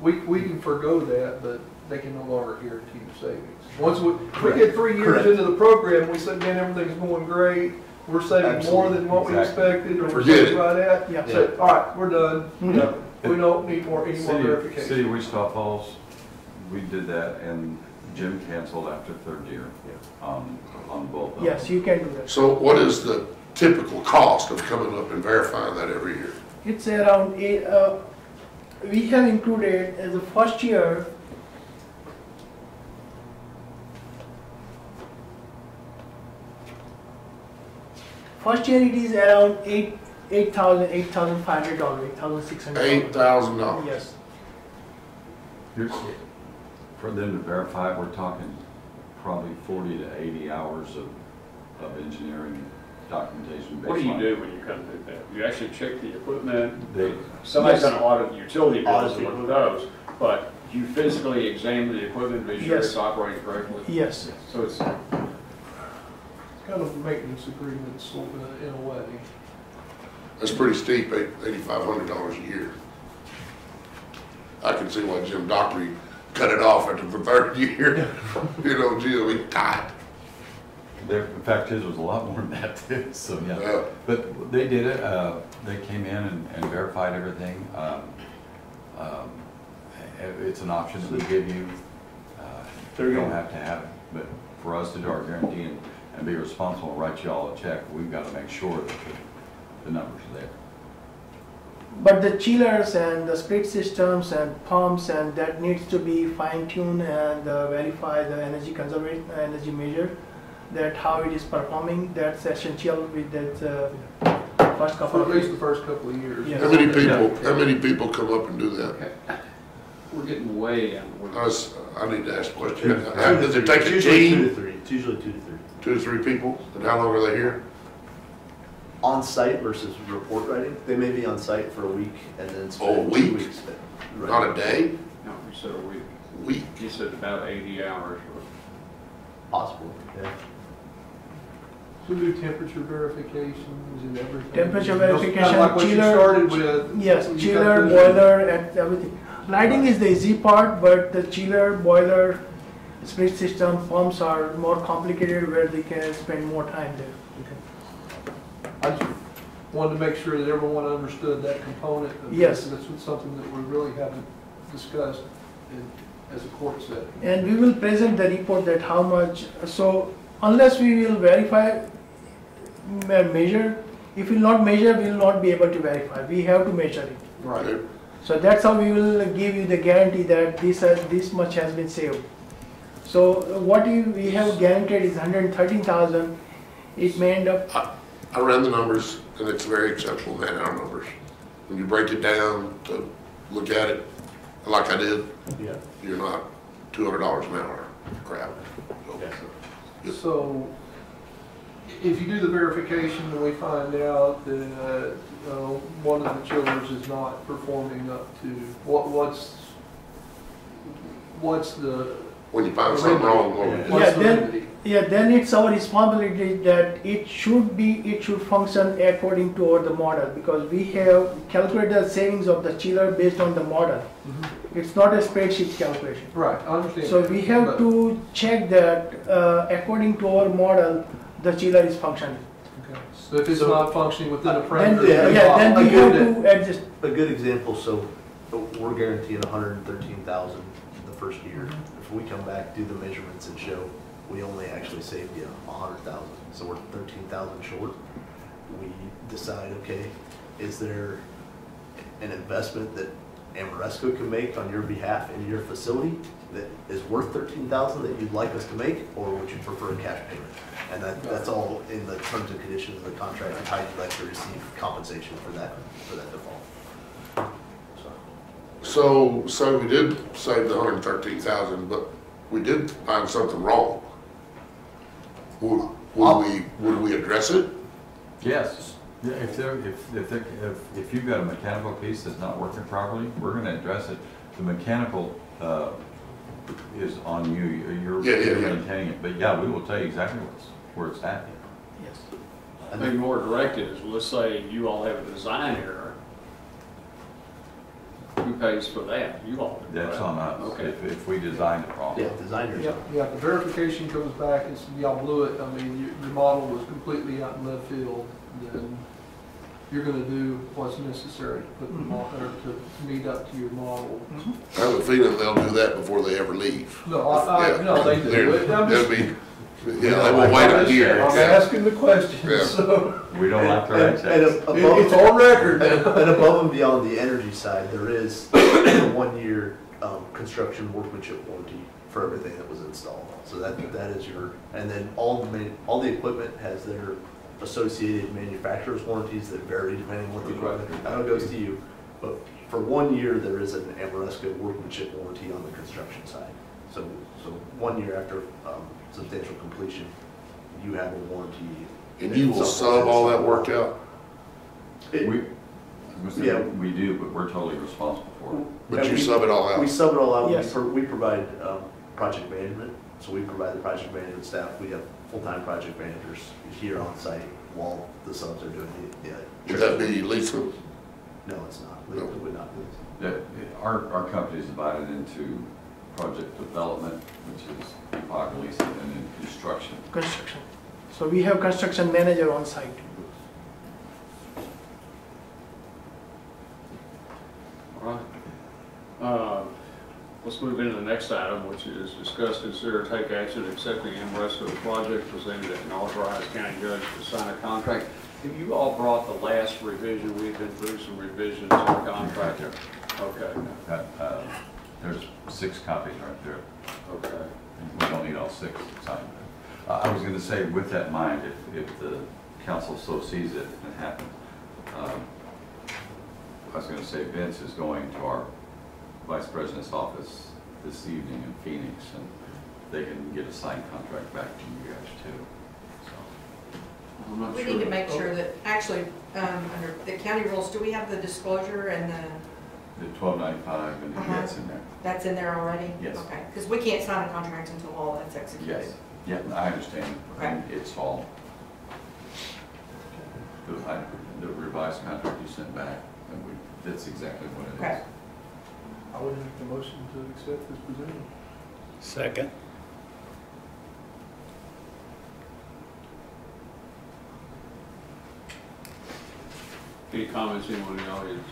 We can forego that, but they can no longer guarantee the savings. Once we get 3 years Correct. into the program, we say, man, everything's going great, we're saving more than what we Exactly. expected, or we're Forget saving it. by that. Yeah. Say, all right, we're done. Mhm. Yeah, we don't need any more City verification. of Wichita Falls, we did that, and Jim canceled after third year on both of them. Yes, you can do that. so what is the typical cost of coming up and verifying that every year? It's around we have included as a first year, it is around $8,500, $8,600. $8,000. Yes. Here's, for them to verify, we're talking probably 40 to 80 hours of engineering documentation. What do you baseline. do when you come to that? You actually check the equipment? They, Somebody's Yes. gonna audit the utility bills Audit the and look at those, but you physically examine the equipment, be sure Yes. it's operating correctly? Yes. So it's, Kind of a maintenance agreement, sort of, in a way. That's pretty steep, $8,500 a year. I can see why Jim Dockery cut it off after the third year. You know, Jim, he tight. in fact, his was a lot more than that too, so Yeah. yeah. But they did it, they came in and verified everything. It's an option that we give you. You don't have to have it, but for us to do our guarantee and be responsible and write you all a check, we've got to make sure that the numbers are there. But the chillers and the split systems and pumps, and that needs to be fine-tuned and verify the energy conservation, energy measure, that how it is performing. That's essential with that first couple For at of least the years. first couple of years. Yeah. How many people come up and do that? Okay. We're getting way out of the weeds. I need to ask a question. Does it take a It's usually 2 team, to 3. It's usually 2 to 3. 2 to 3 people, and how long are they here? On site versus report writing, they may be on site for a week and then Oh, a spend week? 2 weeks. Not a day? No, you said a week. Week? You said about 80 hours. Possible, yeah. So do temperature verifications and everything. Temperature Kind of verification, like what you chiller. started with. Yes, when you chiller, got the- boiler, and everything. Lighting is the easy part, but the chiller, boiler, split system, pumps are more complicated where they can spend more time there. I just wanted to make sure that everyone understood that component. of this, Yes. and this was something that we really haven't discussed as a court setting. And we will present the report that how much, so unless we will verify, measure, if we will not measure, we will not be able to verify. We have to measure it. Right. So that's how we will give you the guarantee that this much has been saved. So what we have guaranteed is 113,000. It may end up, I ran the numbers, and it's very acceptable man-hour numbers. When you break it down to look at it, like I did, Yeah. you're not $200 an hour crap. So if you do the verification and we find out that one of the chillers is not performing up to, what's the? When you find something wrong, What's the then, remedy? then it's our responsibility that it should function according to the model, because we have calculated the savings of the chiller based on the model. It's not a spreadsheet calculation. Right, I understand. So we have But- to check that according to our model, the chiller is functioning. Okay. So if it's So- not functioning within a Then, parameter. then we I have get it. to adjust. A good example, so we're guaranteeing 113,000 the first year. If we come back, do the measurements and show we only actually saved you 100,000, so we're 13,000 short, we decide, okay, is there an investment that Ameresco can make on your behalf in your facility that is worth 13,000 that you'd like us to make, or would you prefer a cash payment? And that's all in the terms and conditions of the contract, and how you'd like to receive compensation for that default. So we did save the 113,000, but we did find something wrong. Would we address it? Yes. Yeah, if you've got a mechanical piece that's not working properly, we're gonna address it. The mechanical, is on you, you're maintaining it, but yeah, we will tell you exactly where it's at. Yes. I think more direct is, let's say you all have a design error. Who pays for that? You all do. That's right? on us, Okay. if we design the problem. Yeah, designers. Yeah, the verification comes back, it's, y'all blew it, I mean, your model was completely out in left field, then you're gonna do what's necessary to put the model, or to meet up to your model. I have a feeling they'll do that before they ever leave. No, Yeah. no, they do it, I'm They'll just. be, yeah, they will wait a year. I'm Yeah. asking the Yeah. question, so. We don't like to write And checks. It's on record. And above and beyond the energy side, there is a 1-year construction workmanship warranty for everything that was installed. So that is your, and then all the equipment has their associated manufacturer's warranties that vary depending on what the equipment, I know it goes to you. But for 1 year, there is an Ameresco workmanship warranty on the construction side. So 1 year after substantial completion, you have a warranty. And you will sub all that work out? We Yeah. we do, but we're totally responsible for it. But you sub it all out? We sub it all out. Yes. We provide project management, so we provide the project management staff. We have full-time project managers here on site while the subs are doing the. Would that be Lisa? No, it's not. No. It would not be. Our company is divided into project development, which is Epoch leasing, and then construction. Construction. So we have construction manager on site. All right. Let's move into the next item, which is discuss, consider, take action accepting Ameresco project presented and authorize county judge to sign a contract. Have you all brought the last revision? We've been through some revisions to the contract. Okay. There's 6 copies right there. Okay. We don't need all 6 signed. I was going to say, with that in mind, if the council so sees it and happens, I was gonna say Vince is going to our vice president's office this evening in Phoenix, and they can get a signed contract back to you guys too. So, I'm not We sure. need to make sure that, actually, under the county rules, do we have the disclosure and the 1295 and that's in there. that's in there already? Yes. Okay, because we can't sign a contract until all that's executed. Yes, yeah, I understand. Okay. And it's all, the revised contract you sent back, and that's exactly what it is. Okay. I would make the motion to accept this presented. Second. Any comments, anyone in the audience?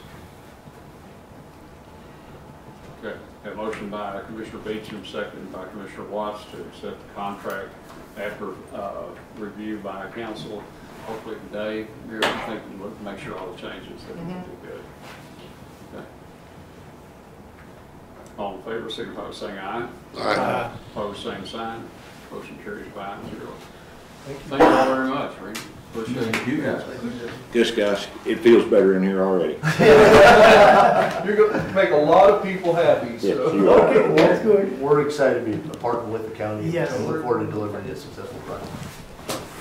Okay, that motion by Commissioner Beecham, seconded by Commissioner Watts to accept the contract after review by council, hopefully today. Mary, I think we'll look, make sure all the changes that we do good. Okay. All in favor, signify by saying aye. Aye. Opposed, same sign. Motion carries 5-0. Thank you. Thank you all very much, Reed. Appreciate it. Thank you guys. Yes, guys, it feels better in here already. You're going to make a lot of people happy, so. Yes, you are. Okay, that's good. We're excited to be partnering with the county. Yes. And look forward to delivering a successful project.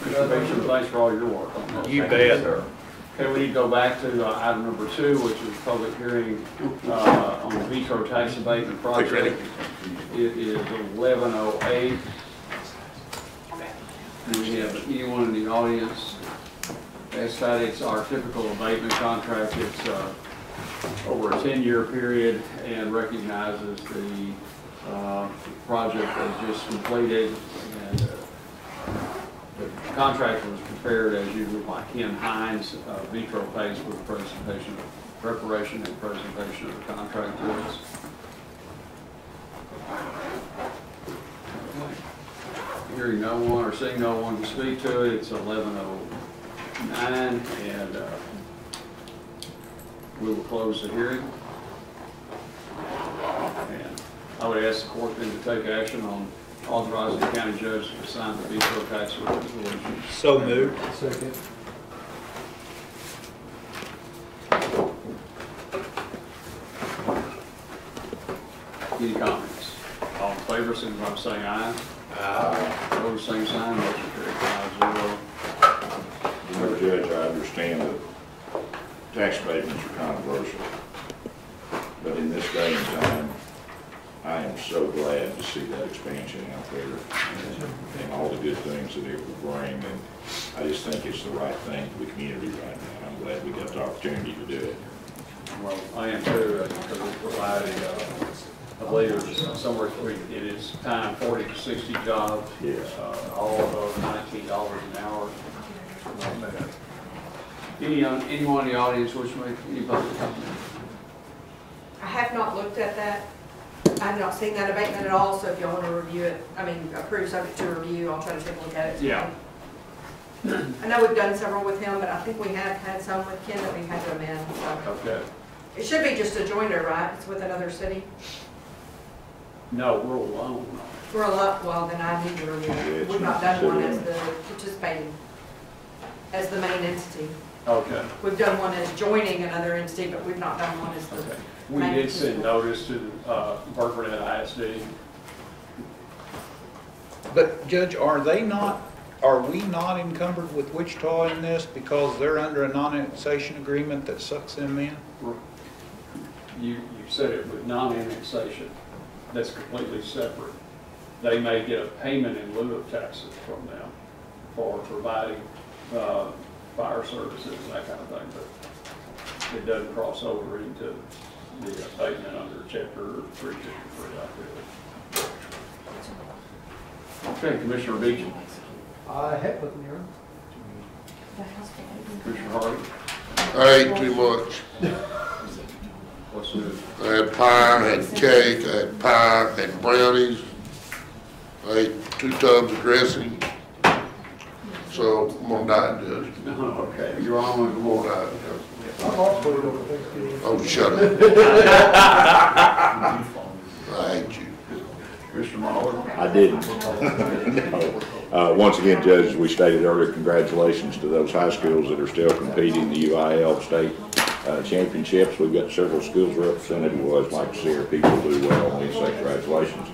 Mr. Beecham, thanks for all your work on this. You Thank bet. sir. Okay, we need to go back to item number 2, which is public hearing on the Vitro tax abatement project. It is 11:08. Do we have anyone in the audience? As that, it's our typical abatement contract. It's over a 10-year period and recognizes the project that was just completed. And the contract was prepared, as usual, by Ken Hines. Vitro pays for the preparation and presentation of the contract to us. Okay. Hearing no one or seeing no one to speak to it, it's 11:09, and we will close the hearing. And I would ask the court then to take action on authorizing the county judge to sign the Vitro tax resolution. So moved. Second. Any comments? All in favor, signify by saying aye. Aye. Opposed, same sign, motion carried 5-0. Judge, I understand that tax abatements are controversial, but in this day and time, I am so glad to see that expansion out there and all the good things that it will bring. And I just think it's the right thing for the community right now. I'm glad we got the opportunity to do it. Well, I am too, because it provided, I believe it's somewhere between, it is time 40 to 60 jobs. Yes. All above $19 an hour. Anyone in the audience wish to make any public comment? I have not looked at that. I have not seen that abatement at all, so if y'all want to review it, approve subject to review, I'll try to take a look at it. Yeah. I know we've done several with him, but I think we have had some with Ken that we had to amend, so. Okay. It should be just a joiner, right? It's with another city. No, we're alone. We're a lot, well, then I need to review it. We've not done one as the participating, as the main entity. Okay. We've done one as joining another entity, but we've not done one as the Okay. We main did send entity. notice to Burkburnett ISD. But Judge, are we not encumbered with Wichita in this because they're under a non-annexation agreement that sucks them in? You said it with non-annexation. That's completely separate. They may get a payment in lieu of taxes from them for providing fire services and that kind of thing, but it doesn't cross over into the abatement under Chapter 353, I feel. Okay, Commissioner Beecham. I have nothing here. Commissioner Hardy. I ate too much. What's new? I had pie, I had cake, I had pie, I had brownies. I ate 2 tubs of dressing. So I'm on diet, Judge. Okay, you're on with I'm more. on diet, Judge. I lost weight over Thanksgiving. Oh, shut up. I hate you. Mr. Muller? I didn't. No. Once again, Judge, as we stated earlier, congratulations to those high schools that are still competing in the UIL state championships. We've got several schools represented. We'd always like to see our people do well, and we say congratulations.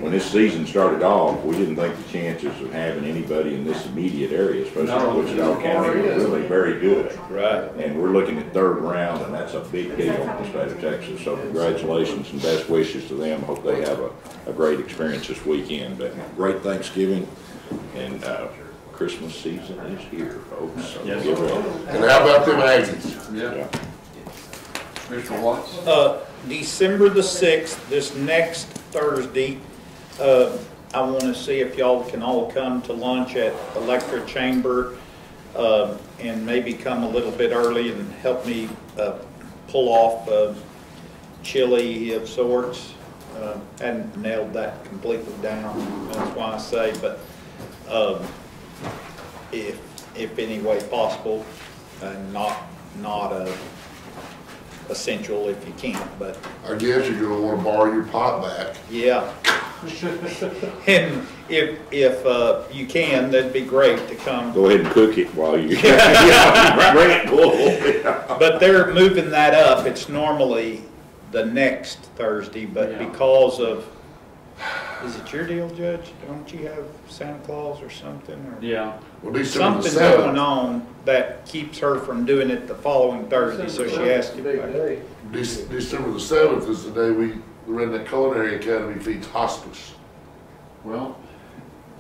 When this season started off, we didn't think the chances of having anybody in this immediate area, especially in Wichita County, were really very good. Right. And we're looking at third round, and that's a big deal in the state of Texas. So congratulations and best wishes to them. Hope they have a great experience this weekend. But great Thanksgiving, and Christmas season is here, folks. So Yes. get ready. And how about them Aggies? Yeah. Mr. Watts? December the 6th, this next Thursday, I want to see if y'all can all come to lunch at Electric Chamber and maybe come a little bit early and help me pull off chili of sorts. Hadn't nailed that completely down, that's why I say, but if any way possible, and not essential if you can't, but I guess you're gonna wanna borrow your pot back. yeah. And if you can, that'd be great to come. Go ahead and cook it while you bring it cool. But they're moving that up. It's normally the next Thursday, but Yeah. because of, is it your deal, Judge? Don't you have Santa Claus or something? Or Yeah. Well, December the something going 7th, on that keeps her from doing it the following Thursday, so she has to. Big day. December the 7th is the day we ran that Culinary Academy feeds hospice. Well,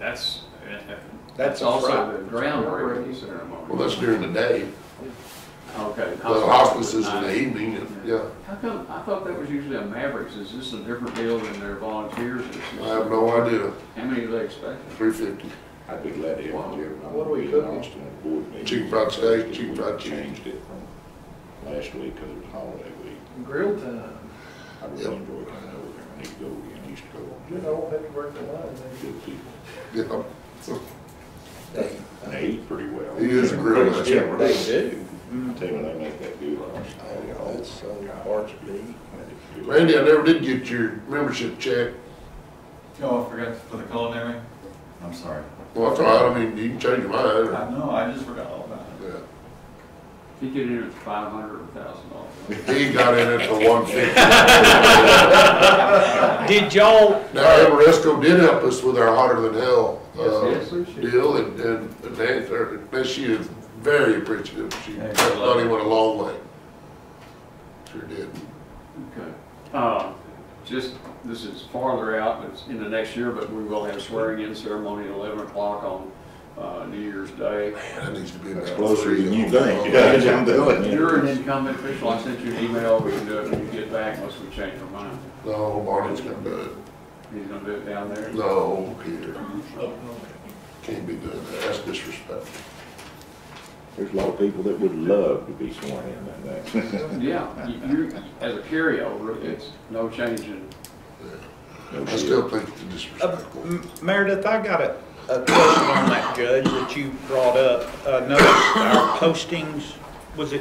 that's That's also right. the groundbreaking ceremony. Well, that's during the day. Okay. The hospice is in the evening, and, yeah. How come, I thought that was usually a Mavericks, is this a different deal than their volunteers? I have no idea. How many do they expect? 350. I'd be glad to have Wow. Jim. What are we cooking? Chicken fried steak, chicken fried chicken. Changed it from last week because it was holiday week. Grill time. I really enjoy coming over there. I need to go again. I used to go on. You know, have to break the line. Good people. Yeah. So, And they eat pretty well. he is a grill master. Yeah, they do. I tell you, they make that goulash. That's so hard to beat. Randy, I never did get your membership check. Oh, I forgot for the culinary? I'm sorry. Well, that's all right. I mean, you can change your mind. or- No, I just forgot all about it. Yeah. If you get in at $500 or $1,000. He got in at the 150. Did y'all, Now, Amoresco did help us with our hotter than hell Yes, deal, and she is very appreciative. She Hey, thought he went a long way. Sure did. Okay. Just, this is farther out, it's in the next year, but we will have swearing in ceremony at 11 o'clock on New Year's Day. Man, that needs to be in there. Closer than you think. Yeah, I'm doing it. You're an incumbent official, I sent you an email, we can do it when you get back unless we change our mind. No, Barney's gonna do it. He's gonna do it down there? No, Peter. Can't be doing that. That's disrespectful. There's a lot of people that would love to be sworn in like that. Yeah, you, as a carryover, it's no change in. I still think it's disrespectful. Meredith, I got a question on that, Judge, that you brought up. Notice our postings, was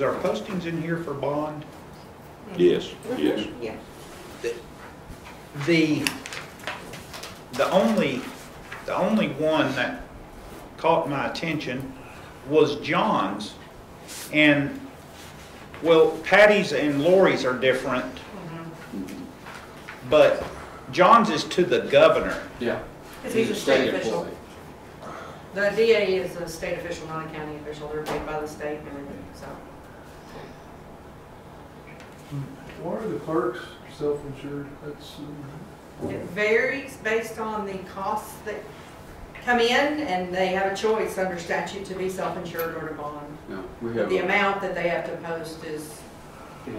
our postings in here for bond? Yes, yes. Yeah. The only one that caught my attention was John's. And, well, Patty's and Lori's are different, but John's is to the governor. Yeah. Because he's a state official. The DA is a state official, not a county official. They're paid by the state and everything, so. Why are the clerks self-insured? That's, It varies based on the costs that come in, and they have a choice under statute to be self-insured or to bond. No, we have. The amount that they have to post is,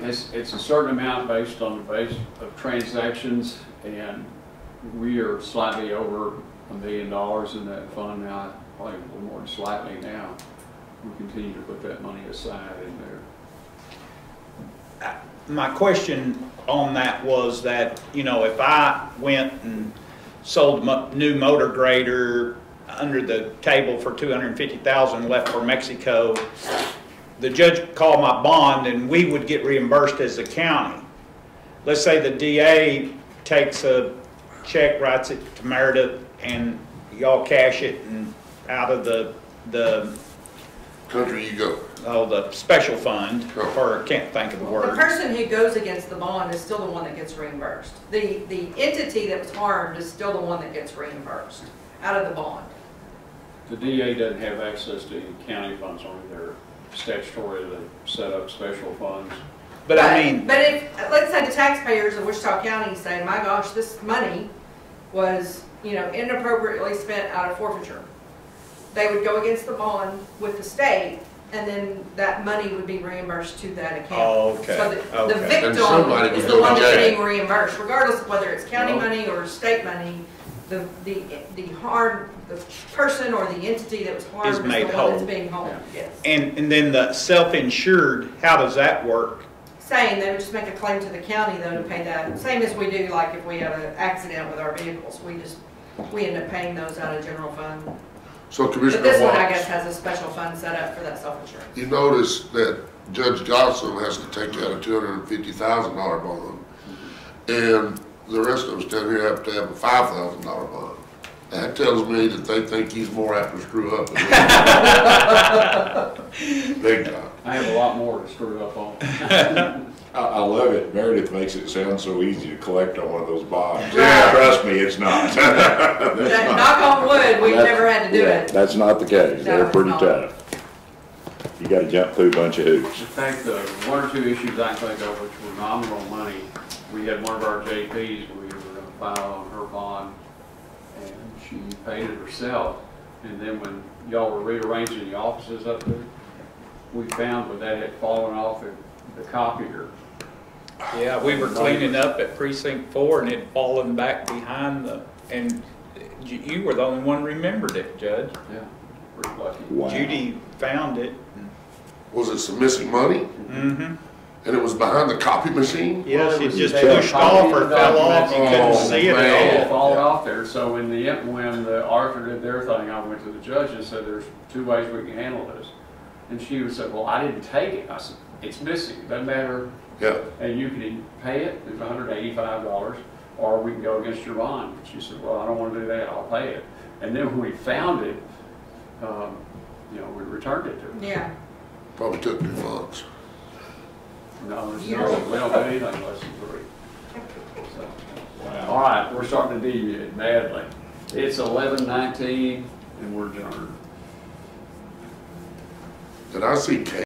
It's a certain amount based on the base of transactions, and we are slightly over $1 million in that fund now, probably a little more than slightly now. We continue to put that money aside in there. My question on that was that, you know, if I went and sold a new motor grader under the table for $250,000 left for Mexico, the judge would call my bond and we would get reimbursed as the county. Let's say the DA takes a check, writes it to Meredith, and y'all cash it and out of the Country you go. the special fund, or I can't think of the The word. person who goes against the bond is still the one that gets reimbursed. The entity that was harmed is still the one that gets reimbursed out of the bond. The DA doesn't have access to any county funds, only they're statutory to set up special funds. But I mean, But if, let's say the taxpayers of Wichita County say, my gosh, this money was, inappropriately spent out of forfeiture. They would go against the bond with the state, and then that money would be reimbursed to that account. Oh, okay. So the Okay. And victim somebody is would the go one to that's jail. getting reimbursed, regardless of whether it's county Well- money or state money. The harm, the person or the entity that was harmed Is is the made one whole. that's being harmed, yes. and then the self-insured, how does that work? Same, they would just make a claim to the county though to pay that, same as we do like if we have an accident with our vehicles, we end up paying those out of general fund. So But Commissioner this one, I Watts, guess, has a special fund set up for that self-insurance. you notice that Judge Johnson has to take out a $250,000 bond, and the rest of us down here have to have a $5,000 bond. That tells me that they think he's more apt to screw up than we are. Big time. I have a lot more to screw up on. I love it. Meredith makes it sound so easy to collect on one of those bonds. Right. Trust me, it's not. That- Knock on wood, we've never had to do Yeah, it. That's not the case. They're No, pretty it's tough. You gotta jump through a bunch of hoops. In fact, the one or two issues I think of which were nominal money, we had one of our JPs, we were gonna file on her bond, and she paid it herself. And then when y'all were rearranging the offices up there, we found that that had fallen off the copier. Yeah, we were cleaning up at precinct 4 and it fallen back behind and you were the only one remembered it, Judge. Yeah, pretty lucky. Wow. Judy found it. Was it some missing money? Mm-hmm. And it was behind the copy machine? Yes, Well, it was just they had pushed a copy off of or the fell off. You document. couldn't Oh, see it man. at It all. had fallen off there, so in the end, when the auditor did their thing, I went to the judge and said, there's two ways we can handle this. And she said, well, I didn't take it. I said, it's missing, it doesn't matter. Yeah. And you can pay it, it's $185, or we can go against your bond. She said, well, I don't want to do that, I'll pay it. And then when we found it, we returned it to her. Yeah. Probably took 2 months. No, we don't do anything less than 3. So, all right, we're starting to deviate badly. It's 11:19 and we're adjourned. Did I see Kate?